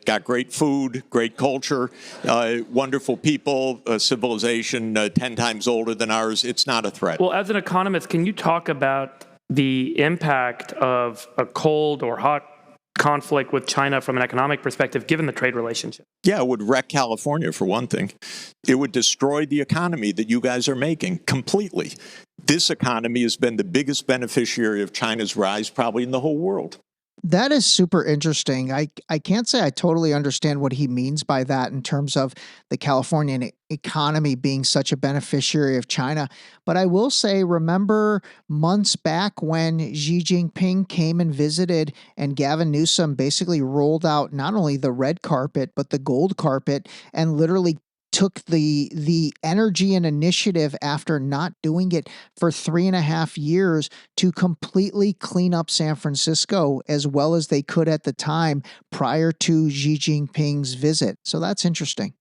got great food, great culture, wonderful people, a civilization 10 times older than ours. It's not a threat. Well, as an economist, can you talk about the impact of a cold or hot conflict with China from an economic perspective, given the trade relationship? Yeah, it would wreck California, for one thing. It would destroy the economy that you guys are making completely. This economy has been the biggest beneficiary of China's rise probably in the whole world. That is super interesting. I can't say I totally understand what he means by that in terms of the Californian economy being such a beneficiary of China. But I will say, remember months back when Xi Jinping came and visited and Gavin Newsom basically rolled out not only the red carpet, but the gold carpet and literally took the energy and initiative after not doing it for 3.5 years to completely clean up San Francisco as well as they could at the time prior to Xi Jinping's visit. So that's interesting.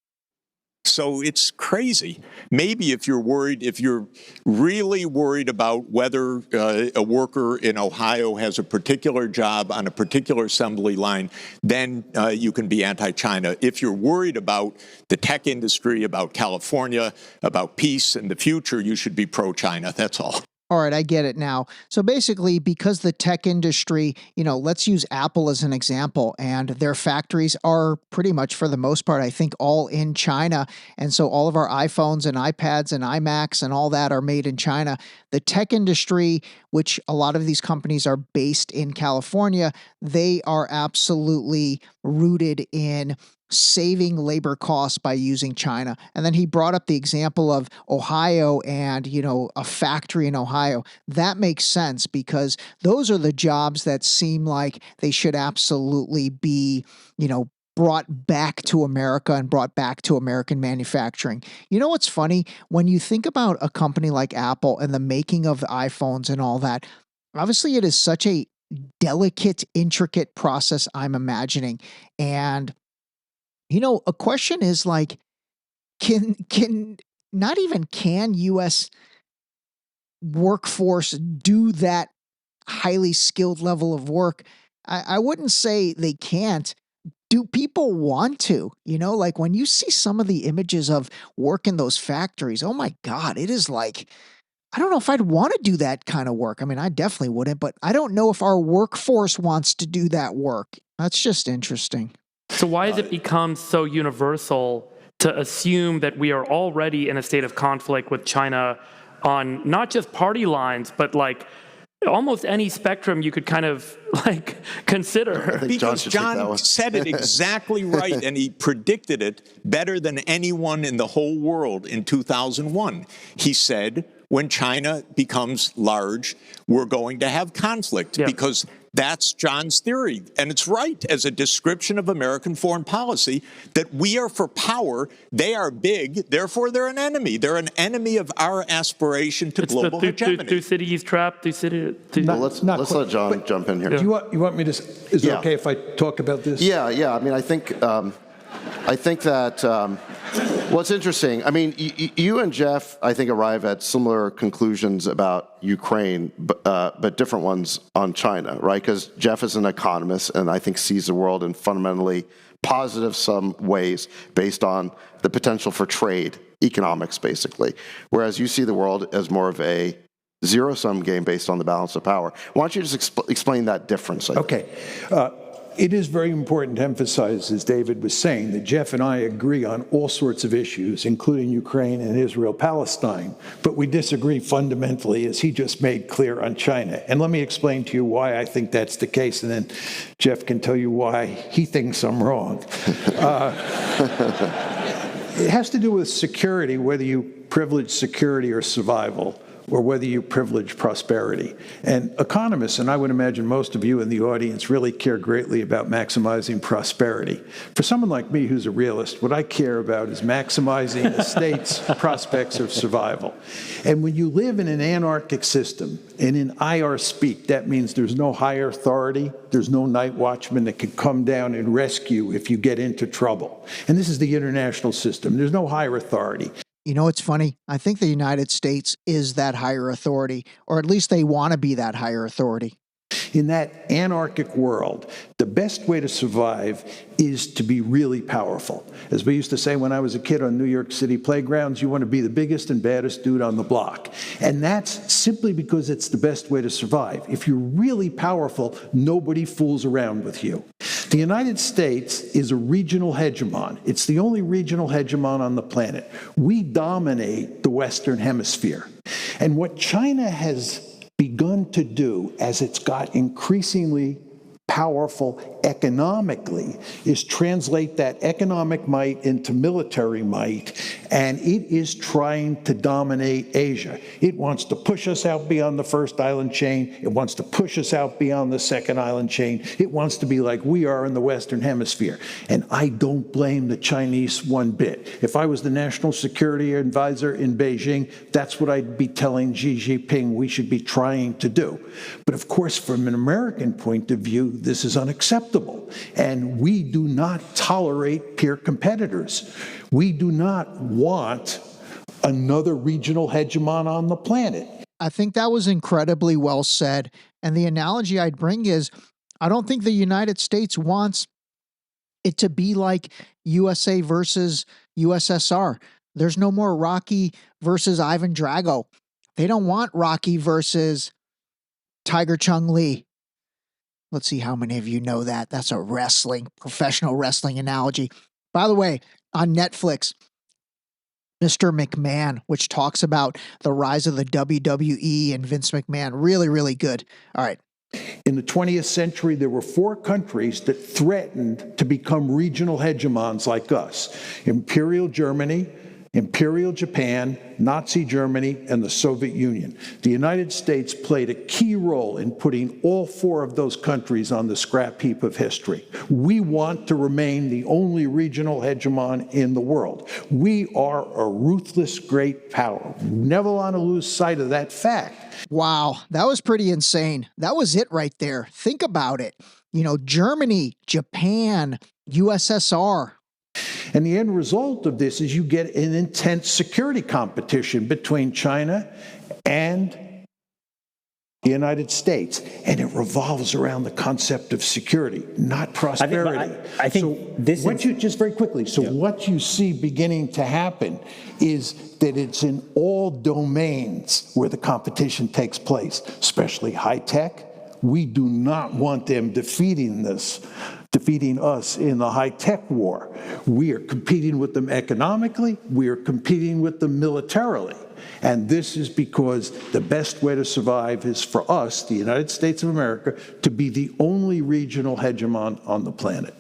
So it's crazy. Maybe if you're really worried about whether a worker in Ohio has a particular job on a particular assembly line, then you can be anti-China. If you're worried about the tech industry, about California, about peace and the future, you should be pro-China. That's all. All right, I get it now. So basically, because the tech industry, let's use Apple as an example, and their factories are pretty much, for the most part, I think, all in China. And so all of our iPhones and iPads and iMacs and all that are made in China. The tech industry, which a lot of these companies are based in California, they are absolutely rooted in saving labor costs by using China. And then he brought up the example of Ohio and, a factory in Ohio. That makes sense because those are the jobs that seem like they should absolutely be, brought back to America and brought back to American manufacturing. You know what's funny? When you think about a company like Apple and the making of the iPhones and all that, obviously it is such a delicate, intricate process, I'm imagining. And a question is like, can U.S. workforce do that highly skilled level of work? I wouldn't say they can't. Do people want to? Like when you see some of the images of work in those factories, oh my God, it is like, I don't know if I'd want to do that kind of work. I mean, I definitely wouldn't, but I don't know if our workforce wants to do that work. That's just interesting. So why has it become so universal to assume that we are already in a state of conflict with China on not just party lines, but like almost any spectrum you could kind of like consider? Because John said it exactly right, and he predicted it better than anyone in the whole world in 2001. He said, when China becomes large, we're going to have conflict because that's John's theory. And it's right as a description of American foreign policy that we are for power. They are big. Therefore, they're an enemy. They're an enemy of our aspiration to global hegemony. Thucydides trap. Let's let John jump in here. Do you want me to? Is it okay if I talk about this? Yeah. I mean, I think I think that what's interesting, I mean, you and Jeff, I think, arrive at similar conclusions about Ukraine, but different ones on China, right? Because Jeff is an economist and I think sees the world in fundamentally positive some ways based on the potential for trade, economics, basically. Whereas you see the world as more of a zero-sum game based on the balance of power. Why don't you just explain that difference? Okay. It is very important to emphasize, as David was saying, that Jeff and I agree on all sorts of issues, including Ukraine and Israel-Palestine, but we disagree fundamentally, as he just made clear, on China. And let me explain to you why I think that's the case, and then Jeff can tell you why he thinks I'm wrong. It has to do with security, whether you privilege security or survival, or whether you privilege prosperity. And economists, and I would imagine most of you in the audience, really care greatly about maximizing prosperity. For someone like me who's a realist, what I care about is maximizing a state's prospects of survival. And when you live in an anarchic system, and in IR speak, that means there's no higher authority, there's no night watchman that can come down and rescue if you get into trouble. And this is the international system. There's no higher authority. You know, it's funny. I think the United States is that higher authority, or at least they want to be that higher authority. In that anarchic world, the best way to survive is to be really powerful. As we used to say when I was a kid on New York City playgrounds, you want to be the biggest and baddest dude on the block. And that's simply because it's the best way to survive. If you're really powerful, nobody fools around with you. The United States is a regional hegemon. It's the only regional hegemon on the planet. We dominate the Western Hemisphere. And what China has begun to do as it's got increasingly powerful economically is translate that economic might into military might, and it is trying to dominate Asia. It wants to push us out beyond the first island chain. It wants to push us out beyond the second island chain. It wants to be like we are in the Western Hemisphere. And I don't blame the Chinese one bit. If I was the national security advisor in Beijing, that's what I'd be telling Xi Jinping we should be trying to do. But of course, from an American point of view, this is unacceptable. And we do not tolerate peer competitors. We do not want another regional hegemon on the planet. I think that was incredibly well said. And the analogy I'd bring is, I don't think the United States wants it to be like USA versus USSR. There's no more Rocky versus Ivan Drago. They don't want Rocky versus Tiger Chung Lee. Let's see how many of you know that. That's a professional wrestling analogy. By the way, on Netflix, Mr. McMahon, which talks about the rise of the WWE and Vince McMahon. Really, really good. All right. In the 20th century, there were 4 countries that threatened to become regional hegemons like us: Imperial Germany, Imperial Japan, Nazi Germany, and the Soviet Union. The United States played a key role in putting all 4 of those countries on the scrap heap of history. We want to remain the only regional hegemon in the world. We are a ruthless great power. We never want to lose sight of that fact. Wow, that was pretty insane. That was it right there. Think about it. You know, Germany, Japan, USSR. And the end result of this is you get an intense security competition between China and the United States. And it revolves around the concept of security, not prosperity. I think just very quickly. So what you see beginning to happen is that it's in all domains where the competition takes place, especially high tech. We do not want them defeating us in the high-tech war. We are competing with them economically. We are competing with them militarily. And this is because the best way to survive is for us, the United States of America, to be the only regional hegemon on the planet.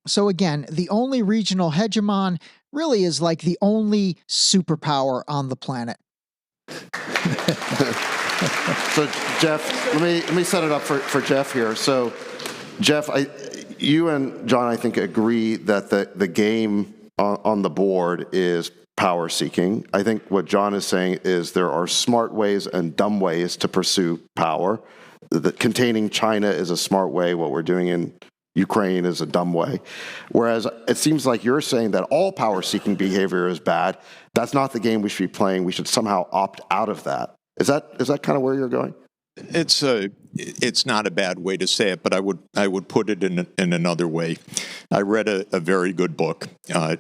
So again, the only regional hegemon really is like the only superpower on the planet. So, Jeff, let me set it up for Jeff here. So, Jeff, you and John, I think, agree that the game on the board is power seeking. I think what John is saying is there are smart ways and dumb ways to pursue power. Containing China is a smart way. What we're doing in Ukraine is a dumb way. Whereas it seems like you're saying that all power-seeking behavior is bad. That's not the game we should be playing. We should somehow opt out of that. Is that kind of where you're going? It's not a bad way to say it, but I would put it in another way. I read a very good book,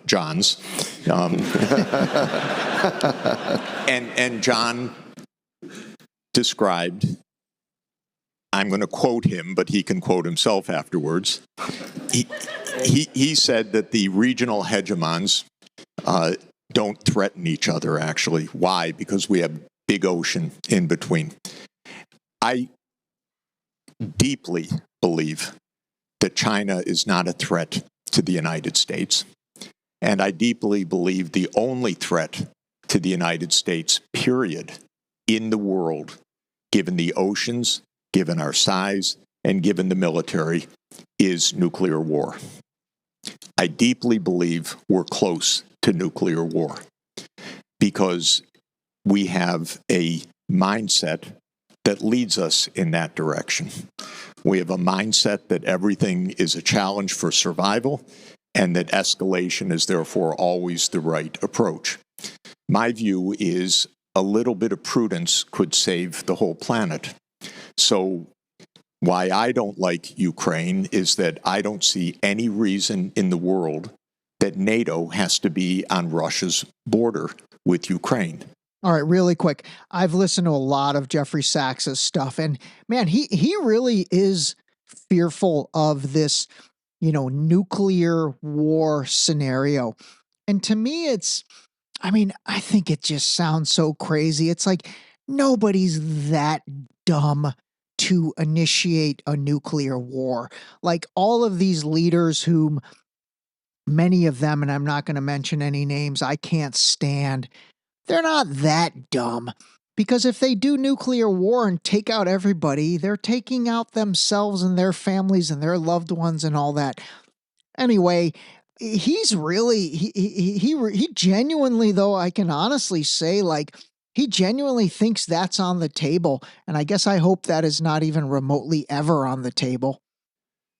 John's, and John described. I'm going to quote him, but he can quote himself afterwards. He said that the regional hegemons don't threaten each other, actually. Why? Because we have big ocean in between. I deeply believe that China is not a threat to the United States. And I deeply believe the only threat to the United States, period, in the world, given the oceans, given our size, and given the military, is nuclear war. I deeply believe we're close to nuclear war because we have a mindset that leads us in that direction. We have a mindset that everything is a challenge for survival and that escalation is therefore always the right approach. My view is a little bit of prudence could save the whole planet. So why I don't like Ukraine is that I don't see any reason in the world that NATO has to be on Russia's border with Ukraine. All right, really quick. I've listened to a lot of Jeffrey Sachs's stuff, and man, he really is fearful of this, nuclear war scenario. And to me, I think it just sounds so crazy. It's like nobody's that dumb to initiate a nuclear war. Like all of these leaders whom many of them, and I'm not going to mention any names, I can't stand, they're not that dumb. Because if they do nuclear war and take out everybody, they're taking out themselves and their families and their loved ones and all that. Anyway, he's really, he genuinely, though, I can honestly say, he genuinely thinks that's on the table. And I guess I hope that is not even remotely ever on the table.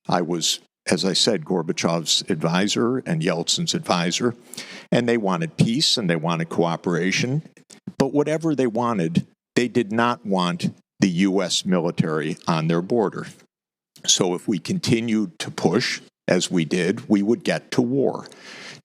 I was, as I said, Gorbachev's advisor and Yeltsin's advisor, and they wanted peace and they wanted cooperation. But whatever they wanted, they did not want the U.S. military on their border. So if we continued to push, as we did, we would get to war.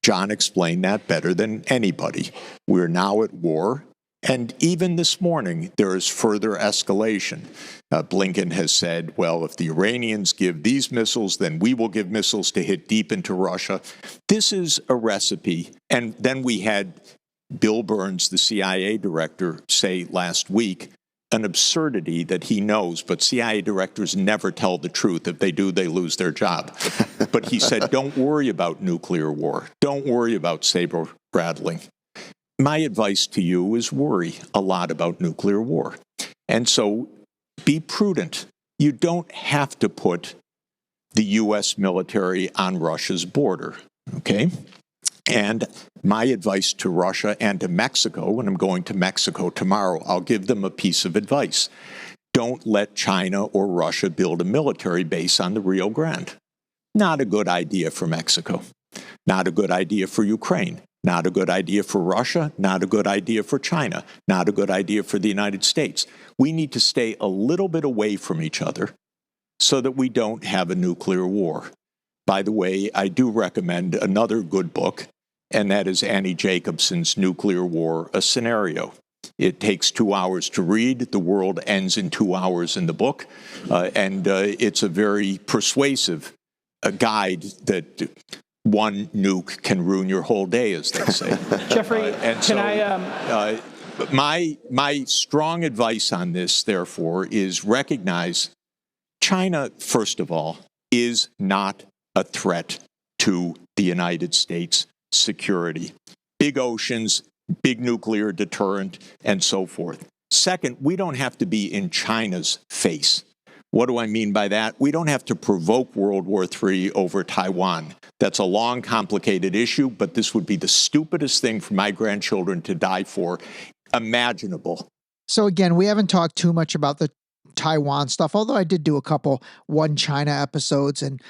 John explained that better than anybody. We're now at war. And even this morning, there is further escalation. Blinken has said, well, if the Iranians give these missiles, then we will give missiles to hit deep into Russia. This is a recipe. And then we had Bill Burns, the CIA director, say last week, an absurdity that he knows, but CIA directors never tell the truth. If they do, they lose their job. But he said, don't worry about nuclear war. Don't worry about saber rattling. My advice to you is worry a lot about nuclear war. And so be prudent. You don't have to put the U.S. military on Russia's border, okay? And my advice to Russia and to Mexico, and I'm going to Mexico tomorrow, I'll give them a piece of advice. Don't let China or Russia build a military base on the Rio Grande. Not a good idea for Mexico. Not a good idea for Ukraine. Not a good idea for Russia, not a good idea for China, not a good idea for the United States. We need to stay a little bit away from each other so that we don't have a nuclear war. By the way, I do recommend another good book, and that is Annie Jacobson's Nuclear War, A Scenario. It takes 2 hours to read. The world ends in 2 hours in the book, and it's a very persuasive guide that one nuke can ruin your whole day, as they say. Jeffrey, my strong advice on this, therefore, is recognize China, first of all, is not a threat to the United States security. Big oceans, big nuclear deterrent, and so forth. Second, we don't have to be in China's face. What do I mean by that? We don't have to provoke World War III over Taiwan. That's a long, complicated issue, but this would be the stupidest thing for my grandchildren to die for imaginable. So again, we haven't talked too much about the Taiwan stuff, although I did do a couple One China episodes, and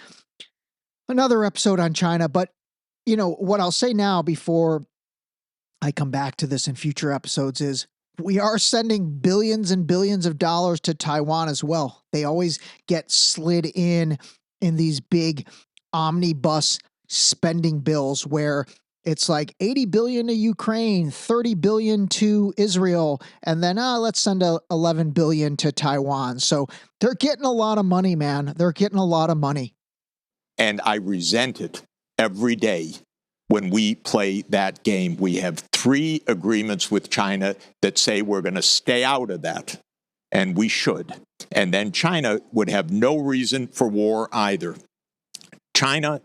another episode on China. But, what I'll say now before I come back to this in future episodes is we are sending billions and billions of dollars to Taiwan as well. They always get slid in these big omnibus spending bills where it's like 80 billion to Ukraine, 30 billion to Israel, and then let's send 11 billion to Taiwan. So they're getting a lot of money, man. They're getting a lot of money. And I resent it every day when we play that game. We have 3 agreements with China that say we're going to stay out of that, and we should. And then China would have no reason for war either. China,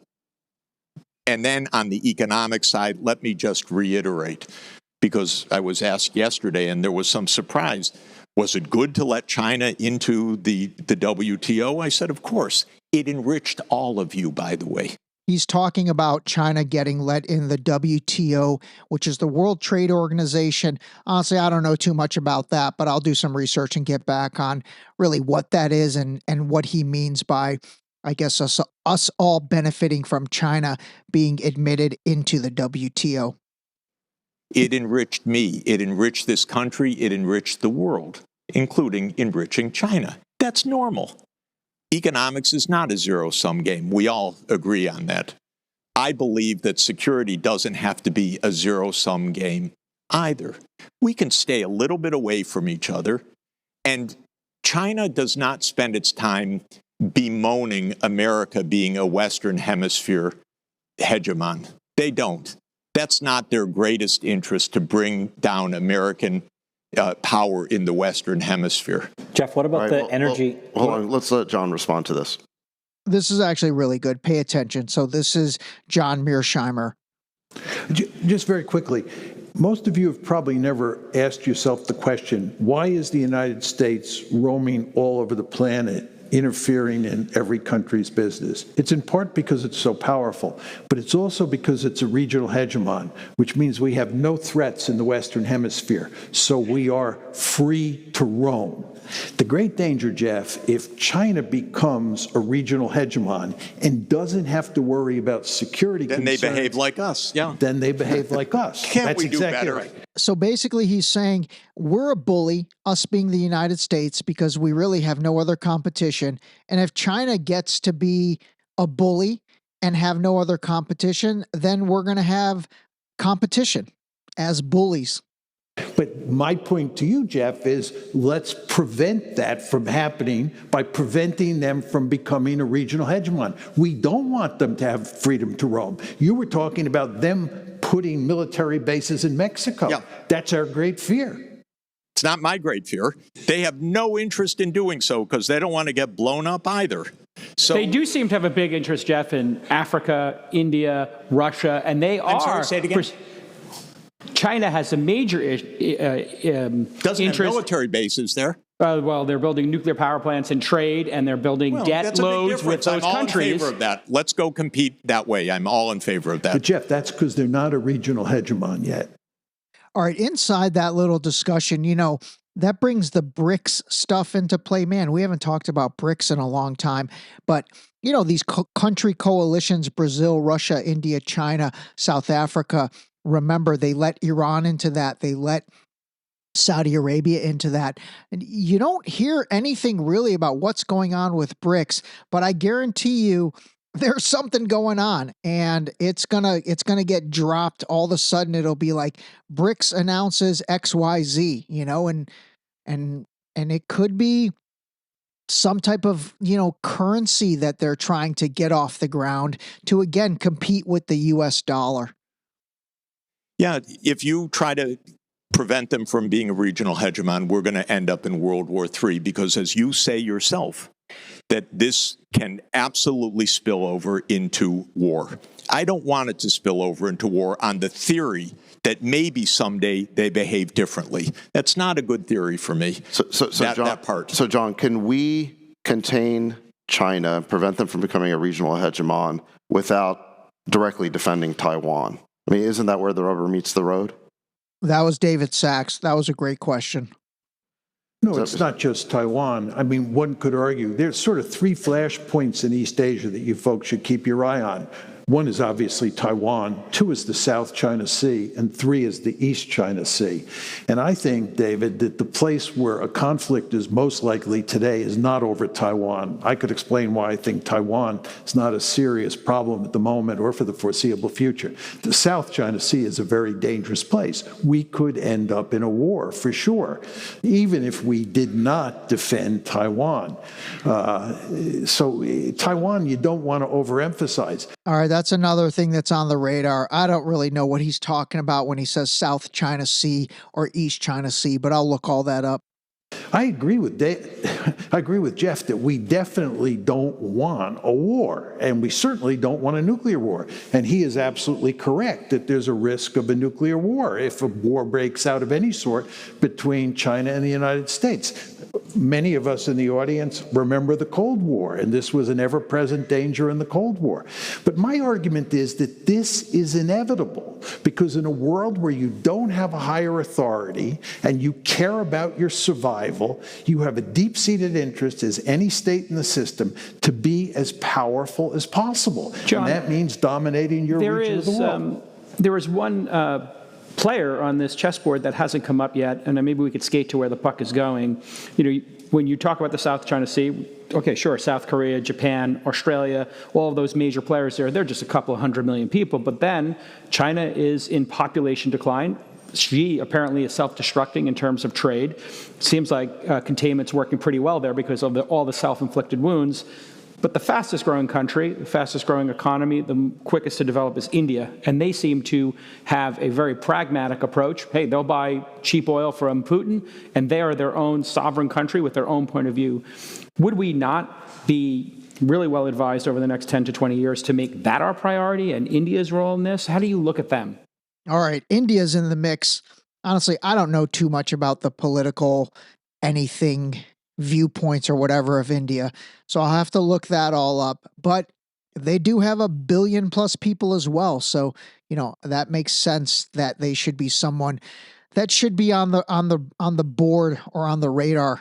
and then on the economic side, let me just reiterate, because I was asked yesterday and there was some surprise, was it good to let China into the WTO? I said, of course. It enriched all of you, by the way. He's talking about China getting let in the WTO, which is the World Trade Organization. Honestly, I don't know too much about that, but I'll do some research and get back on really what that is and what he means by, I guess, us all benefiting from China being admitted into the WTO. It enriched me. It enriched this country. It enriched the world, including enriching China. That's normal. Economics is not a zero-sum game. We all agree on that. I believe that security doesn't have to be a zero-sum game either. We can stay a little bit away from each other, and China does not spend its time bemoaning America being a Western Hemisphere hegemon. They don't. That's not their greatest interest, to bring down American power in the Western Hemisphere. Jeff, what about energy? Hold on, let's let John respond to this. This is actually really good. Pay attention. So this is John Mearsheimer. Just very quickly, most of you have probably never asked yourself the question, why is the United States roaming all over the planet, interfering in every country's business? It's in part because it's so powerful, but it's also because it's a regional hegemon, which means we have no threats in the Western Hemisphere, so we are free to roam. The great danger, Jeff, if China becomes a regional hegemon and doesn't have to worry about security then concerns, they behave like us. Yeah. Then they behave like us. Can't That's we do exactly better? right. So basically he's saying we're a bully, us being the United States, because we really have no other competition. And if China gets to be a bully and have no other competition, then we're going to have competition as bullies. But my point to you, Jeff, is let's prevent that from happening by preventing them from becoming a regional hegemon. We don't want them to have freedom to roam. You were talking about them putting military bases in Mexico. Yeah. That's our great fear. It's not my great fear. They have no interest in doing so because they don't want to get blown up either. So They do seem to have a big interest, Jeff, in Africa, India, Russia, and they are. I'm sorry, say it again. China has a major doesn't interest. have military bases there. Well, they're building nuclear power plants and trade, and they're building debt loads with those I'm countries. all in favor of that. Let's go compete that way. I'm all in favor of that. But, Jeff, that's because they're not a regional hegemon yet. All right, inside that little discussion, that brings the BRICS stuff into play. Man, we haven't talked about BRICS in a long time, but these country coalitions, Brazil, Russia, India, China, South Africa, remember, they let Iran into that. They let Saudi Arabia into that. And you don't hear anything really about what's going on with BRICS, but I guarantee you there's something going on, and it's gonna get dropped. All of a sudden it'll be like BRICS announces XYZ, and it could be some type of, currency that they're trying to get off the ground to again compete with the US dollar. Yeah, if you try to prevent them from being a regional hegemon, we're going to end up in World War III because, as you say yourself, that this can absolutely spill over into war. I don't want it to spill over into war on the theory that maybe someday they behave differently. That's not a good theory for me, that part. So, John, can we contain China, prevent them from becoming a regional hegemon without directly defending Taiwan? I mean, isn't that where the rubber meets the road? That was David Sachs. That was a great question. No, it's not just Taiwan. I mean, one could argue there's sort of three flashpoints in East Asia that you folks should keep your eye on. One is obviously Taiwan, two is the South China Sea, and three is the East China Sea. And I think, David, that the place where a conflict is most likely today is not over Taiwan. I could explain why I think Taiwan is not a serious problem at the moment or for the foreseeable future. The South China Sea is a very dangerous place. We could end up in a war, for sure, even if we did not defend Taiwan. So Taiwan, you don't want to overemphasize. All right, that's another thing that's on the radar. I don't really know what he's talking about when he says South China Sea or East China Sea, but I'll look all that up. I agree with Jeff that we definitely don't want a war, and we certainly don't want a nuclear war. And he is absolutely correct that there's a risk of a nuclear war if a war breaks out of any sort between China and the United States. Many of us in the audience remember the Cold War, and this was an ever-present danger in the Cold War. But my argument is that this is inevitable, because in a world where you don't have a higher authority and you care about your survival, you have a deep-seated interest, as any state in the system, to be as powerful as possible. John, and that means dominating your region of the world. There is one player on this chessboard that hasn't come up yet, and maybe we could skate to where the puck is going. You know, when you talk about the South China Sea, okay, sure, South Korea, Japan, Australia, all of those major players there, they're just a couple of 100 million people. But then China is in population decline. Xi apparently is self-destructing in terms of trade. Seems like containment's working pretty well there because of all the self-inflicted wounds. But the fastest growing country, the fastest growing economy, the quickest to develop is India. And they seem to have a very pragmatic approach. Hey, they'll buy cheap oil from Putin, and they are their own sovereign country with their own point of view. Would we not be really well advised over the next 10 to 20 years to make that our priority and India's role in this? How do you look at them? All right, India's in the mix. Honestly, I don't know too much about the political anything viewpoints or whatever of India, so I'll have to look that all up. But they do have 1 billion plus people as well, so you know that makes sense that they should be someone that should be on the board or on the radar.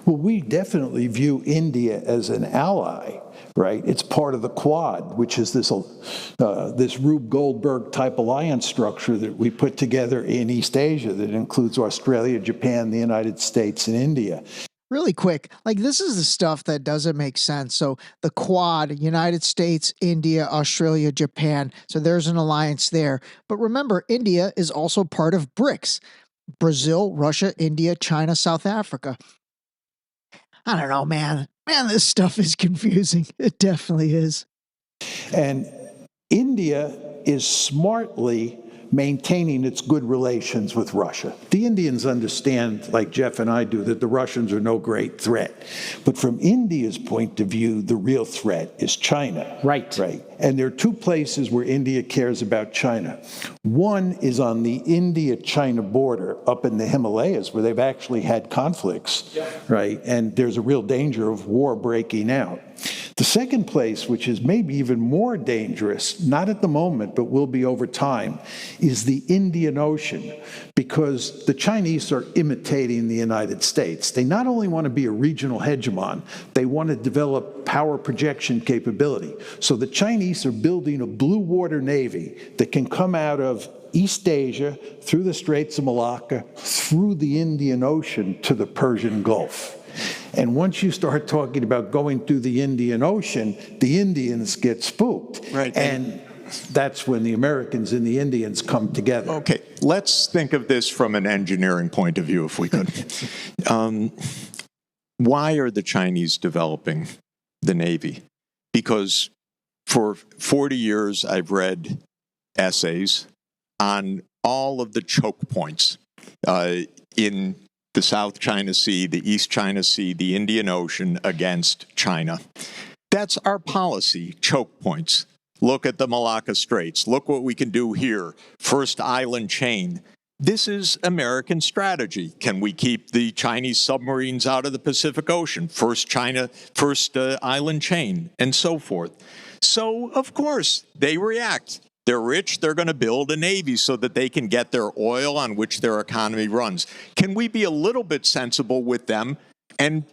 Well, we definitely view India as an ally, right? It's part of the Quad, which is this Rube Goldberg type alliance structure that we put together in East Asia that includes Australia, Japan, the United States, and India. Really quick, like this is the stuff that doesn't make sense. So the Quad, United States, India, Australia, Japan. So there's an alliance there. But remember, India is also part of BRICS. Brazil, Russia, India, China, South Africa. I don't know, man. Man, this stuff is confusing. It definitely is. And India is smartly maintaining its good relations with Russia. The Indians understand, like Jeff and I do, that the Russians are no great threat. But from India's point of view, the real threat is China. Right. Right. And there are two places where India cares about China. One is on the India-China border up in the Himalayas, where they've actually had conflicts, right? And there's a real danger of war breaking out. The second place, which is maybe even more dangerous, not at the moment, but will be over time, is the Indian Ocean, because the Chinese are imitating the United States. They not only want to be a regional hegemon, they want to develop power projection capability. So the Chinese are building a blue water navy that can come out of East Asia, through the Straits of Malacca, through the Indian Ocean to the Persian Gulf. And once you start talking about going through the Indian Ocean, the Indians get spooked. Right. And that's when the Americans and the Indians come together. Okay, let's think of this from an engineering point of view, if we could. Why are the Chinese developing the Navy? Because for 40 years, I've read essays on all of the choke points in the South China Sea, the East China Sea, the Indian Ocean against China. That's our policy, choke points. Look at the Malacca Straits. Look what we can do here. First island chain. This is American strategy. Can we keep the Chinese submarines out of the Pacific Ocean? First island chain, and so forth. So, of course, they react. They're rich, they're going to build a navy so that they can get their oil on which their economy runs. Can we be a little bit sensible with them and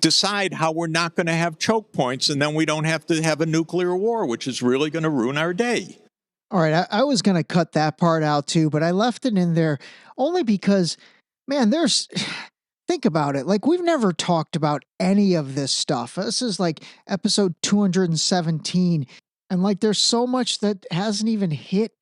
decide how we're not going to have choke points, and then we don't have to have a nuclear war, which is really going to ruin our day? All right, I was going to cut that part out too, but I left it in there only because, man, think about it. Like, we've never talked about any of this stuff. This is like episode 217. And like, there's so much that hasn't even hit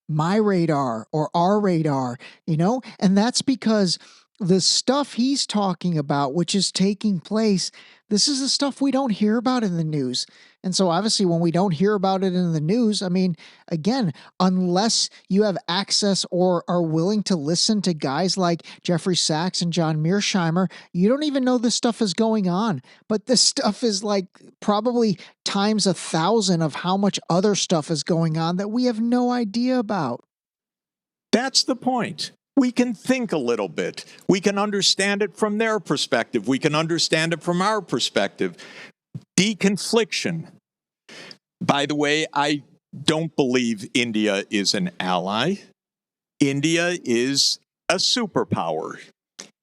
my radar or our radar, And that's because the stuff he's talking about, which is taking place, this is the stuff we don't hear about in the news. And so obviously when we don't hear about it in the news, I mean, again, unless you have access or are willing to listen to guys like Jeffrey Sachs and John Mearsheimer, you don't even know this stuff is going on. But this stuff is like probably times 1,000 of how much other stuff is going on that we have no idea about. That's the point. We can think a little bit. We can understand it from their perspective. We can understand it from our perspective. Deconfliction. By the way, I don't believe India is an ally. India is a superpower.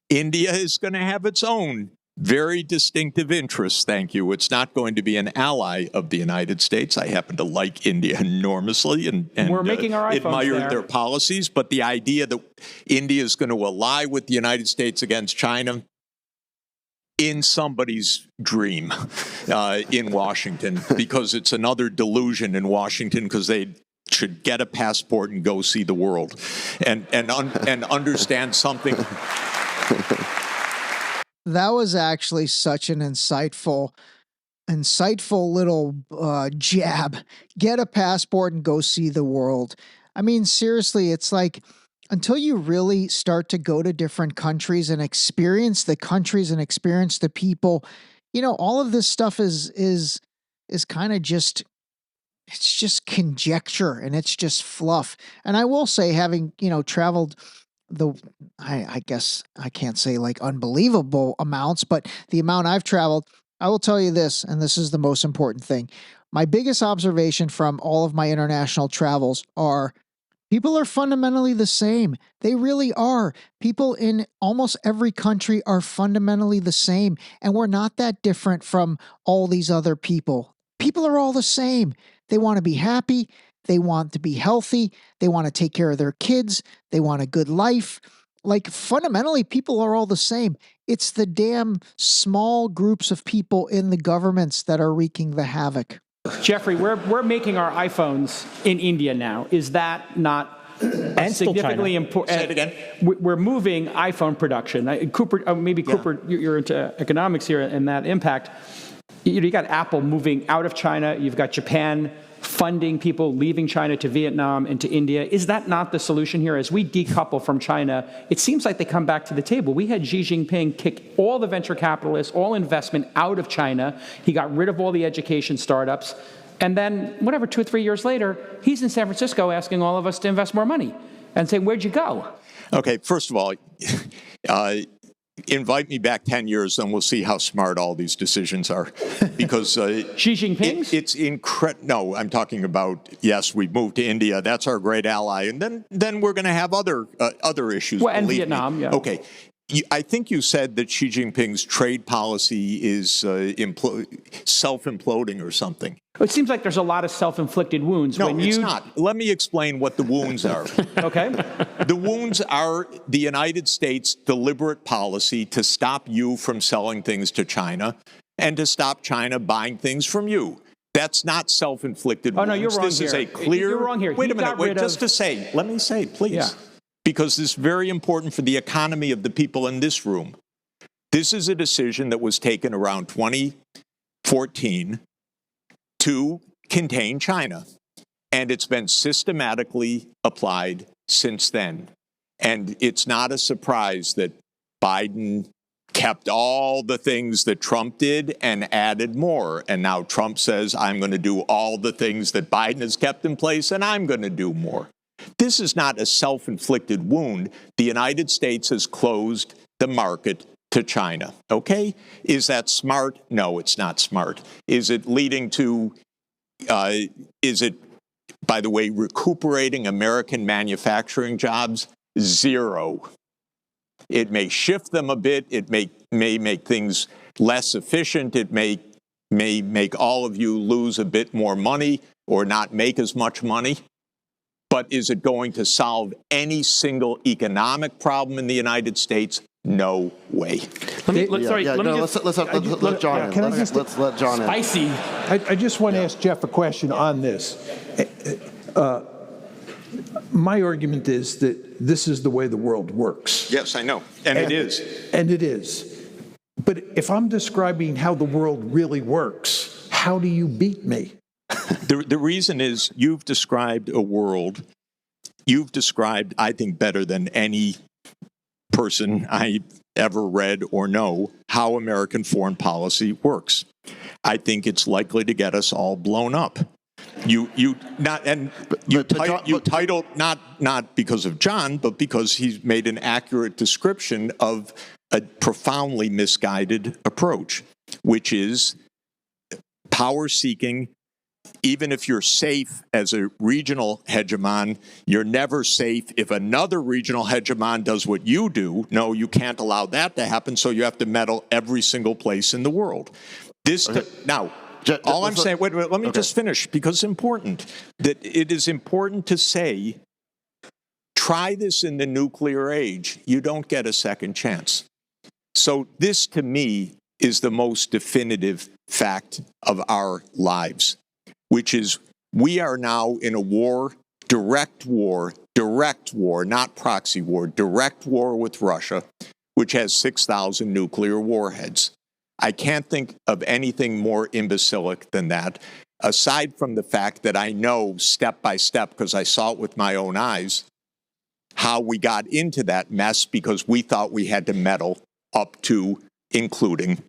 India is going to have its own very distinctive interests, thank you. It's not going to be an ally of the United States. I happen to like India enormously and we're making our iPhones admire their policies, but the idea that India is going to ally with the United States against China, in somebody's dream in Washington, because it's another delusion in Washington, because they should get a passport and go see the world and understand something. That was actually such an insightful little jab. Get a passport and go see the world. I mean, seriously, it's like, until you really start to go to different countries and experience the countries and experience the people, all of this stuff is kind of just, it's just conjecture and it's just fluff. And I will say, having, traveled I guess I can't say like unbelievable amounts, but the amount I've traveled, I will tell you this, and this is the most important thing. My biggest observation from all of my international travels are people are fundamentally the same. They really are. People in almost every country are fundamentally the same, and we're not that different from all these other people. People are all the same. They want to be happy. They want to be healthy. They want to take care of their kids. They want a good life. Like, fundamentally, people are all the same. It's the damn small groups of people in the governments that are wreaking the havoc. Jeffrey, we're making our iPhones in India now. Is that not significantly important? Say it again. We're moving iPhone production. Cooper, Cooper, you're into economics here and that impact. You got Apple moving out of China. You've got Japan funding people leaving China to Vietnam and to India. Is that not the solution here? As we decouple from China, it seems like they come back to the table. We had Xi Jinping kick all the venture capitalists, all investment out of China. He got rid of all the education startups. And then, 2 or 3 years later, he's in San Francisco asking all of us to invest more money and saying, where'd you go? Okay, first of all, invite me back 10 years, and we'll see how smart all these decisions are. Because Xi Jinping's? It's incredible. No, I'm talking about, yes, we've moved to India. That's our great ally. And then we're going to have other issues. Well, and Vietnam, yeah. Okay. I think you said that Xi Jinping's trade policy is self-imploding or something. It seems like there's a lot of self-inflicted wounds. No, it's not. Let me explain what the wounds are. Okay. The wounds are the United States' deliberate policy to stop you from selling things to China and to stop China buying things from you. That's not self-inflicted wounds. Oh, no, you're wrong This here. is a clear... You're wrong here. Wait a minute. Wait, just to say, let me say, please. Yeah. Because this is very important for the economy of the people in this room. This is a decision that was taken around 2014 to contain China. And it's been systematically applied since then. And it's not a surprise that Biden kept all the things that Trump did and added more. And now Trump says, I'm going to do all the things that Biden has kept in place, and I'm going to do more. This is not a self-inflicted wound. The United States has closed the market to China. Okay? Is that smart? No, it's not smart. Is it leading to, is it By the way, recuperating American manufacturing jobs, zero. It may shift them a bit. It may make things less efficient. It may make all of you lose a bit more money or not make as much money. But is it going to solve any single economic problem in the United States? No way. Let's let John in. Let's let John in. Spicy. I just want to ask Jeff a question on this. My argument is that this is the way the world works. Yes, I know. And it is. And it is. But if I'm describing how the world really works, how do you beat me? The reason is you've described a world, I think, better than any person I ever read or know how American foreign policy works. I think it's likely to get us all blown up. You titled not because of John, but because he's made an accurate description of a profoundly misguided approach, which is power seeking. Even if you're safe as a regional hegemon, you're never safe if another regional hegemon does what you do. No, you can't allow that to happen, so you have to meddle every single place in the world. Now, all I'm saying, wait, let me just finish, because it's important. That it is important to say, try this in the nuclear age. You don't get a second chance. So this, to me, is the most definitive fact of our lives, which is we are now in a war, direct war, not proxy war, direct war with Russia, which has 6,000 nuclear warheads. I can't think of anything more imbecilic than that, aside from the fact that I know step by step, because I saw it with my own eyes, how we got into that mess because we thought we had to meddle up to, including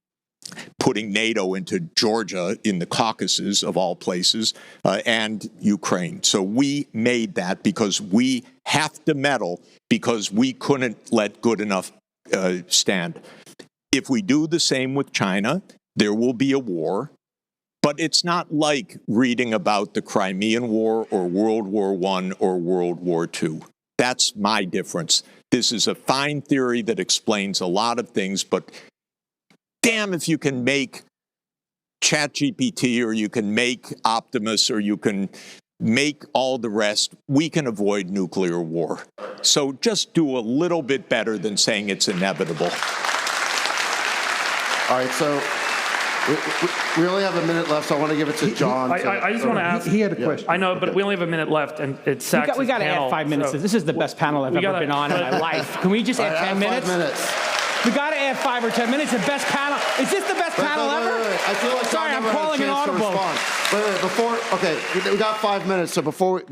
putting NATO into Georgia in the Caucasus, of all places, and Ukraine. So we made that because we have to meddle because we couldn't let good enough stand. If we do the same with China, there will be a war, but it's not like reading about the Crimean War or World War I or World War II. That's my difference. This is a fine theory that explains a lot of things, but damn if you can make ChatGPT or you can make Optimus or you can make all the rest, we can avoid nuclear war. So just do a little bit better than saying it's inevitable. All right, so we only have a minute left, so I want to give it to John. I just want to ask. He had a question. I know, but we only have a minute left, and it's Sachs' We got to add 5 minutes. So This is the best panel I've ever been on in my life. Can we just add 10 minutes? 5 minutes. We got to add 5 or 10 minutes. The best panel. Is this the best panel ever? Wait. I feel like Sorry, John I'm calling an audible. We got 5 minutes, so before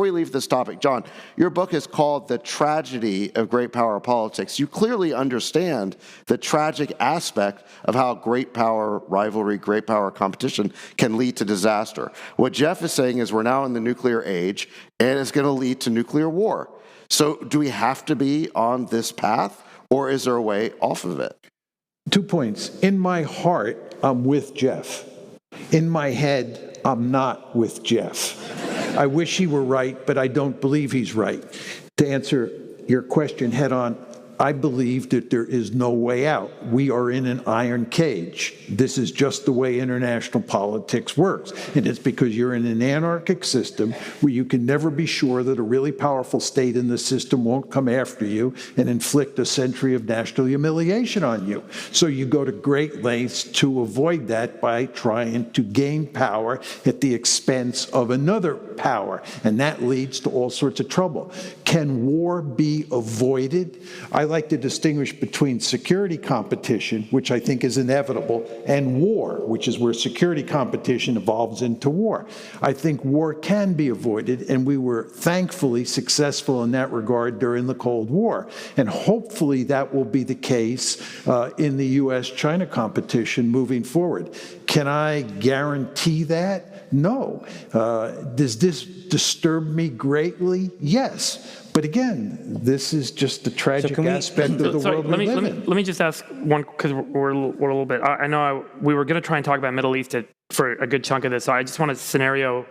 we leave this topic, John, your book is called The Tragedy of Great Power Politics. You clearly understand the tragic aspect of how great power rivalry, great power competition can lead to disaster. What Jeff is saying is we're now in the nuclear age, and it's going to lead to nuclear war. So do we have to be on this path, or is there a way off of it? 2 points. In my heart, I'm with Jeff. In my head, I'm not with Jeff. I wish he were right, but I don't believe he's right. To answer your question head on, I believe that there is no way out. We are in an iron cage. This is just the way international politics works. And it's because you're in an anarchic system where you can never be sure that a really powerful state in the system won't come after you and inflict a century of national humiliation on you. So you go to great lengths to avoid that by trying to gain power at the expense of another power. And that leads to all sorts of trouble. Can war be avoided? I like to distinguish between security competition, which I think is inevitable, and war, which is where security competition evolves into war. I think war can be avoided, and we were thankfully successful in that regard during the Cold War. And hopefully that will be the case in the U.S. China competition moving forward. Can I guarantee that? No. Does this disturb me greatly? Yes. But again, this is just the tragic aspect of the world we live in. Let me just ask one, because we're a little bit. I know we were going to try and talk about Middle East for a good chunk of this, so I just want to scenario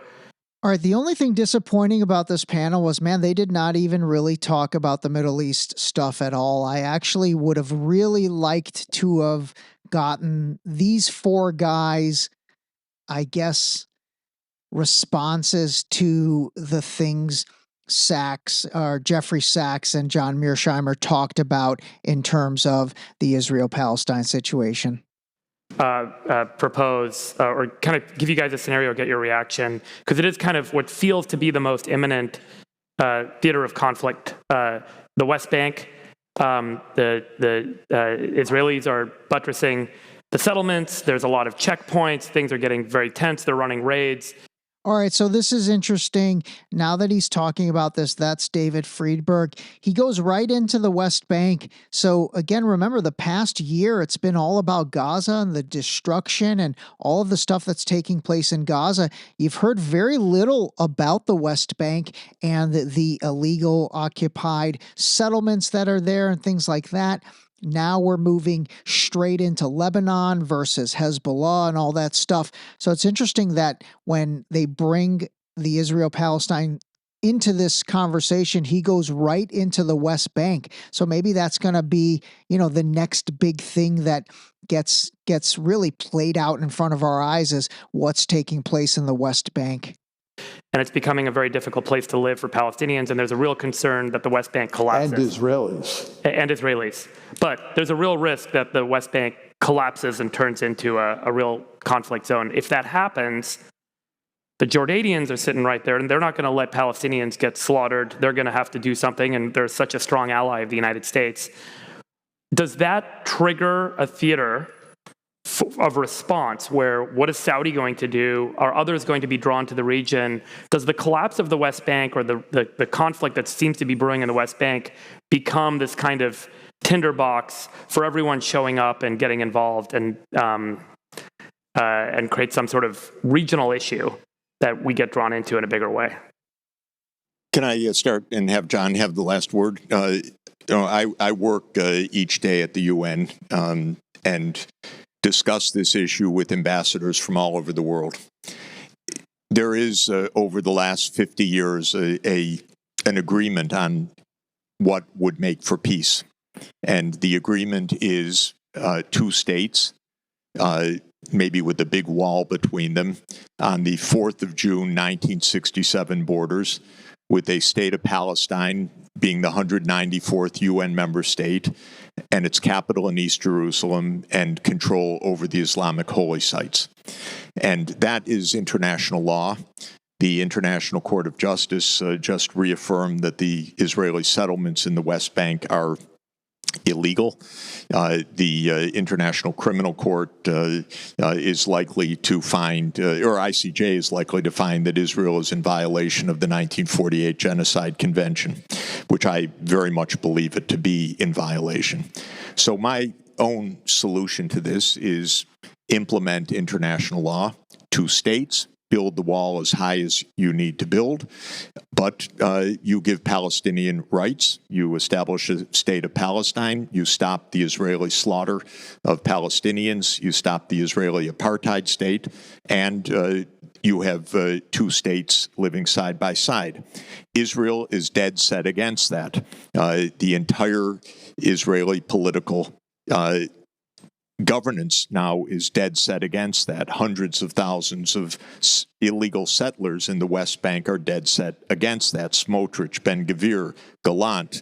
All right, the only thing disappointing about this panel was, man, they did not even really talk about the Middle East stuff at all. I actually would have really liked to have gotten these four guys, I guess, responses to the things Jeffrey Sachs and John Mearsheimer talked about in terms of the Israel-Palestine situation. Propose or kind of give you guys a scenario, get your reaction, because it is kind of what feels to be the most imminent theater of conflict. The West Bank, the Israelis are buttressing the settlements. There's a lot of checkpoints. Things are getting very tense. They're running raids. All right, so this is interesting. Now that he's talking about this, that's David Friedberg. He goes right into the West Bank. So again, remember the past year, it's been all about Gaza and the destruction and all of the stuff that's taking place in Gaza. You've heard very little about the West Bank and the illegal occupied settlements that are there and things like that. Now we're moving straight into Lebanon versus Hezbollah and all that stuff. So it's interesting that when they bring the Israel-Palestine into this conversation, he goes right into the West Bank. So maybe that's going to be, the next big thing that gets really played out in front of our eyes is what's taking place in the West Bank. And it's becoming a very difficult place to live for Palestinians, and there's a real concern that the West Bank collapses. And Israelis. And Israelis. But there's a real risk that the West Bank collapses and turns into a real conflict zone. If that happens, the Jordanians are sitting right there, and they're not going to let Palestinians get slaughtered. They're going to have to do something, and they're such a strong ally of the United States. Does that trigger a theater of response where what is Saudi going to do? Are others going to be drawn to the region? Does the collapse of the West Bank or the conflict that seems to be brewing in the West Bank become this kind of tinderbox for everyone showing up and getting involved and create some sort of regional issue that we get drawn into in a bigger way? Can I start and have John have the last word? I work each day at the UN and discuss this issue with ambassadors from all over the world. There is, over the last 50 years, an agreement on what would make for peace. And the agreement is two states, maybe with a big wall between them, on the 4th of June, 1967 borders, with a state of Palestine being the 194th UN member state, and its capital in East Jerusalem, and control over the Islamic holy sites. And that is international law. The International Court of Justice just reaffirmed that the Israeli settlements in the West Bank are illegal. The International Criminal Court is likely to find, or ICJ is likely to find, that Israel is in violation of the 1948 Genocide Convention, which I very much believe it to be in violation. So my own solution to this is implement international law. Two states, build the wall as high as you need to build, but you give Palestinian rights, you establish a state of Palestine, you stop the Israeli slaughter of Palestinians, you stop the Israeli apartheid state, and you have two states living side by side. Israel is dead set against that. The entire Israeli political governance now is dead set against that. Hundreds of thousands of illegal settlers in the West Bank are dead set against that. Smotrich, Ben-Gvir, Gallant,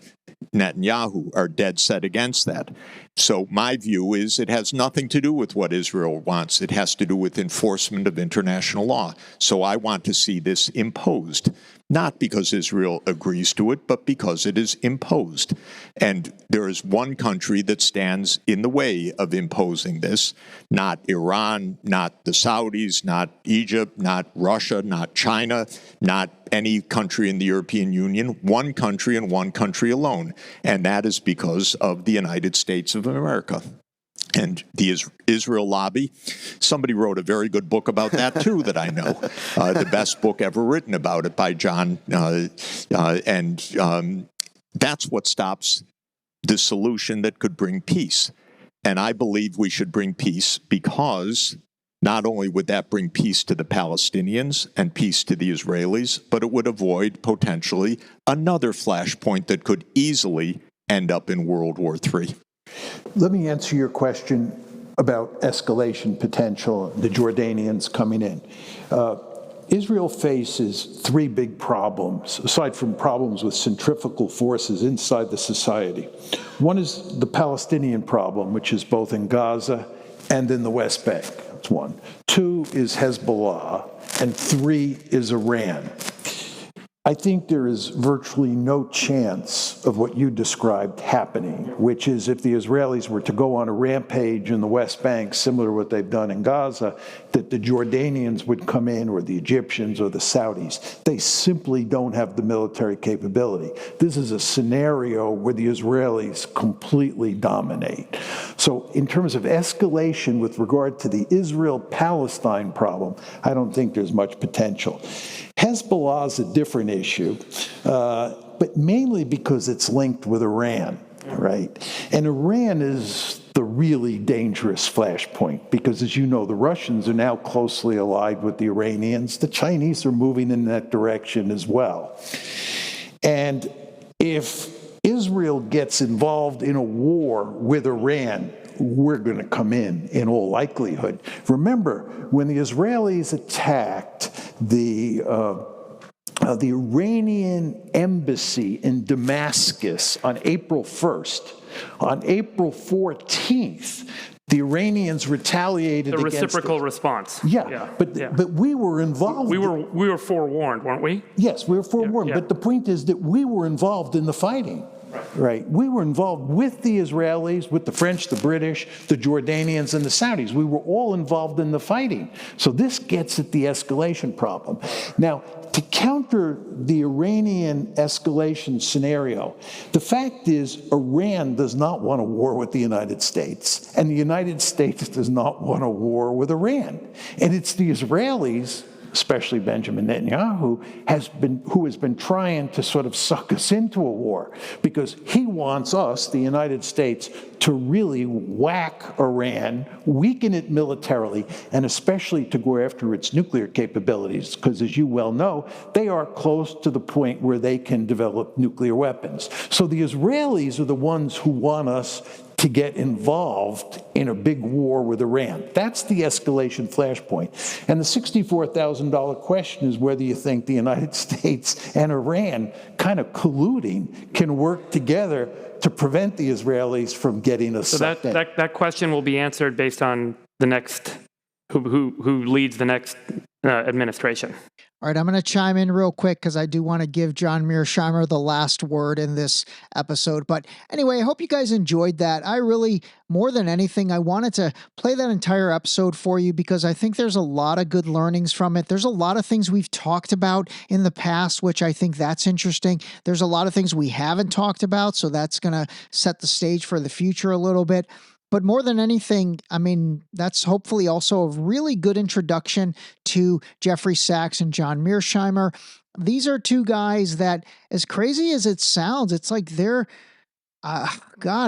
Netanyahu are dead set against that. So my view is it has nothing to do with what Israel wants. It has to do with enforcement of international law. So I want to see this imposed, not because Israel agrees to it, but because it is imposed. And there is one country that stands in the way of imposing this, not Iran, not the Saudis, not Egypt, not Russia, not China, not any country in the European Union, one country and one country alone. And that is because of the United States of America. And the Israel lobby, somebody wrote a very good book about that, too, that I know. The best book ever written about it by John. And that's what stops the solution that could bring peace. And I believe we should bring peace because Not only would that bring peace to the Palestinians and peace to the Israelis, but it would avoid potentially another flashpoint that could easily end up in World War III. Let me answer your question about escalation potential, the Jordanians coming in. Israel faces three big problems, aside from problems with centrifugal forces inside the society. One is the Palestinian problem, which is both in Gaza and in the West Bank. That's one. Two is Hezbollah, and three is Iran. I think there is virtually no chance of what you described happening, which is if the Israelis were to go on a rampage in the West Bank, similar to what they've done in Gaza, that the Jordanians would come in, or the Egyptians, or the Saudis. They simply don't have the military capability. This is a scenario where the Israelis completely dominate. So in terms of escalation with regard to the Israel-Palestine problem, I don't think there's much potential. Hezbollah is a different issue, but mainly because it's linked with Iran, right? And Iran is the really dangerous flashpoint because, as you know, the Russians are now closely allied with the Iranians. The Chinese are moving in that direction as well. And if Israel gets involved in a war with Iran, we're going to come in all likelihood. Remember, when the Israelis attacked the Iranian embassy in Damascus on April 1st, on April 14th, the Iranians retaliated against the reciprocal response. But we were involved. We were forewarned, weren't we? Yes, we were forewarned. But the point is that we were involved in the fighting. Right. We were involved with the Israelis, with the French, the British, the Jordanians, and the Saudis. We were all involved in the fighting. So this gets at the escalation problem. Now, to counter the Iranian escalation scenario, the fact is Iran does not want a war with the United States, and the United States does not want a war with Iran. And it's the Israelis, especially Benjamin Netanyahu, who has been trying to sort of suck us into a war because he wants us, the United States, to really whack Iran, weaken it militarily, and especially to go after its nuclear capabilities, because as you well know, they are close to the point where they can develop nuclear weapons. So the Israelis are the ones who want us to get involved in a big war with Iran. That's the escalation flashpoint. And the $64,000 question is whether you think the United States and Iran kind of colluding can work together to prevent the Israelis from getting us sucked in. That question will be answered based on the next, who leads the next administration. All right, I'm going to chime in real quick because I do want to give John Mearsheimer the last word in this episode. But anyway, I hope you guys enjoyed that. I really, more than anything, I wanted to play that entire episode for you because I think there's a lot of good learnings from it. There's a lot of things we've talked about in the past, which I think that's interesting. There's a lot of things we haven't talked about, so that's going to set the stage for the future a little bit. But more than anything, I mean, that's hopefully also a really good introduction to Jeffrey Sachs and John Mearsheimer. These are two guys that, as crazy as it sounds, it's like they're,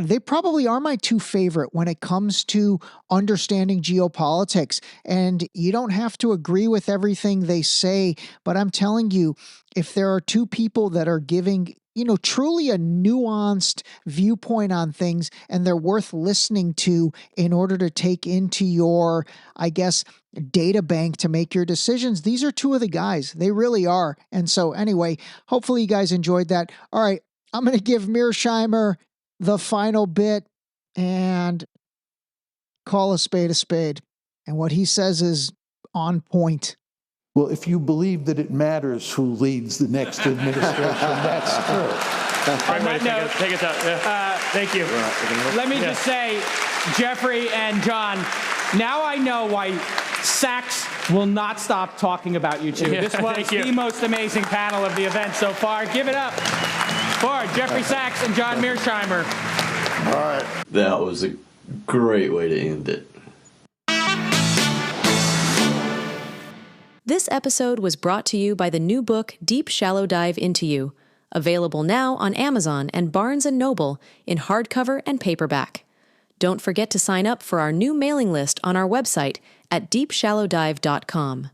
they probably are my two favorite when it comes to understanding geopolitics. And you don't have to agree with everything they say, but I'm telling you, if there are two people that are giving truly a nuanced viewpoint on things, and they're worth listening to in order to take into your, I guess, data bank to make your decisions. These are two of the guys. They really are. And so anyway, hopefully you guys enjoyed that. All right, I'm going to give Mearsheimer the final bit and call a spade a spade. And what he says is on point. Well, if you believe that it matters who leads the next administration, that's true. On that note, take it out. Thank you. Let me just say, Jeffrey and John, now I know why Sachs will not stop talking about you two. This was the most amazing panel of the event so far. Give it up for Jeffrey Sachs and John Mearsheimer. All right. That was a great way to end it. This episode was brought to you by the new book, Deep Shallow Dive Into You, available now on Amazon and Barnes & Noble in hardcover and paperback. Don't forget to sign up for our new mailing list on our website at deepshallowdive.com.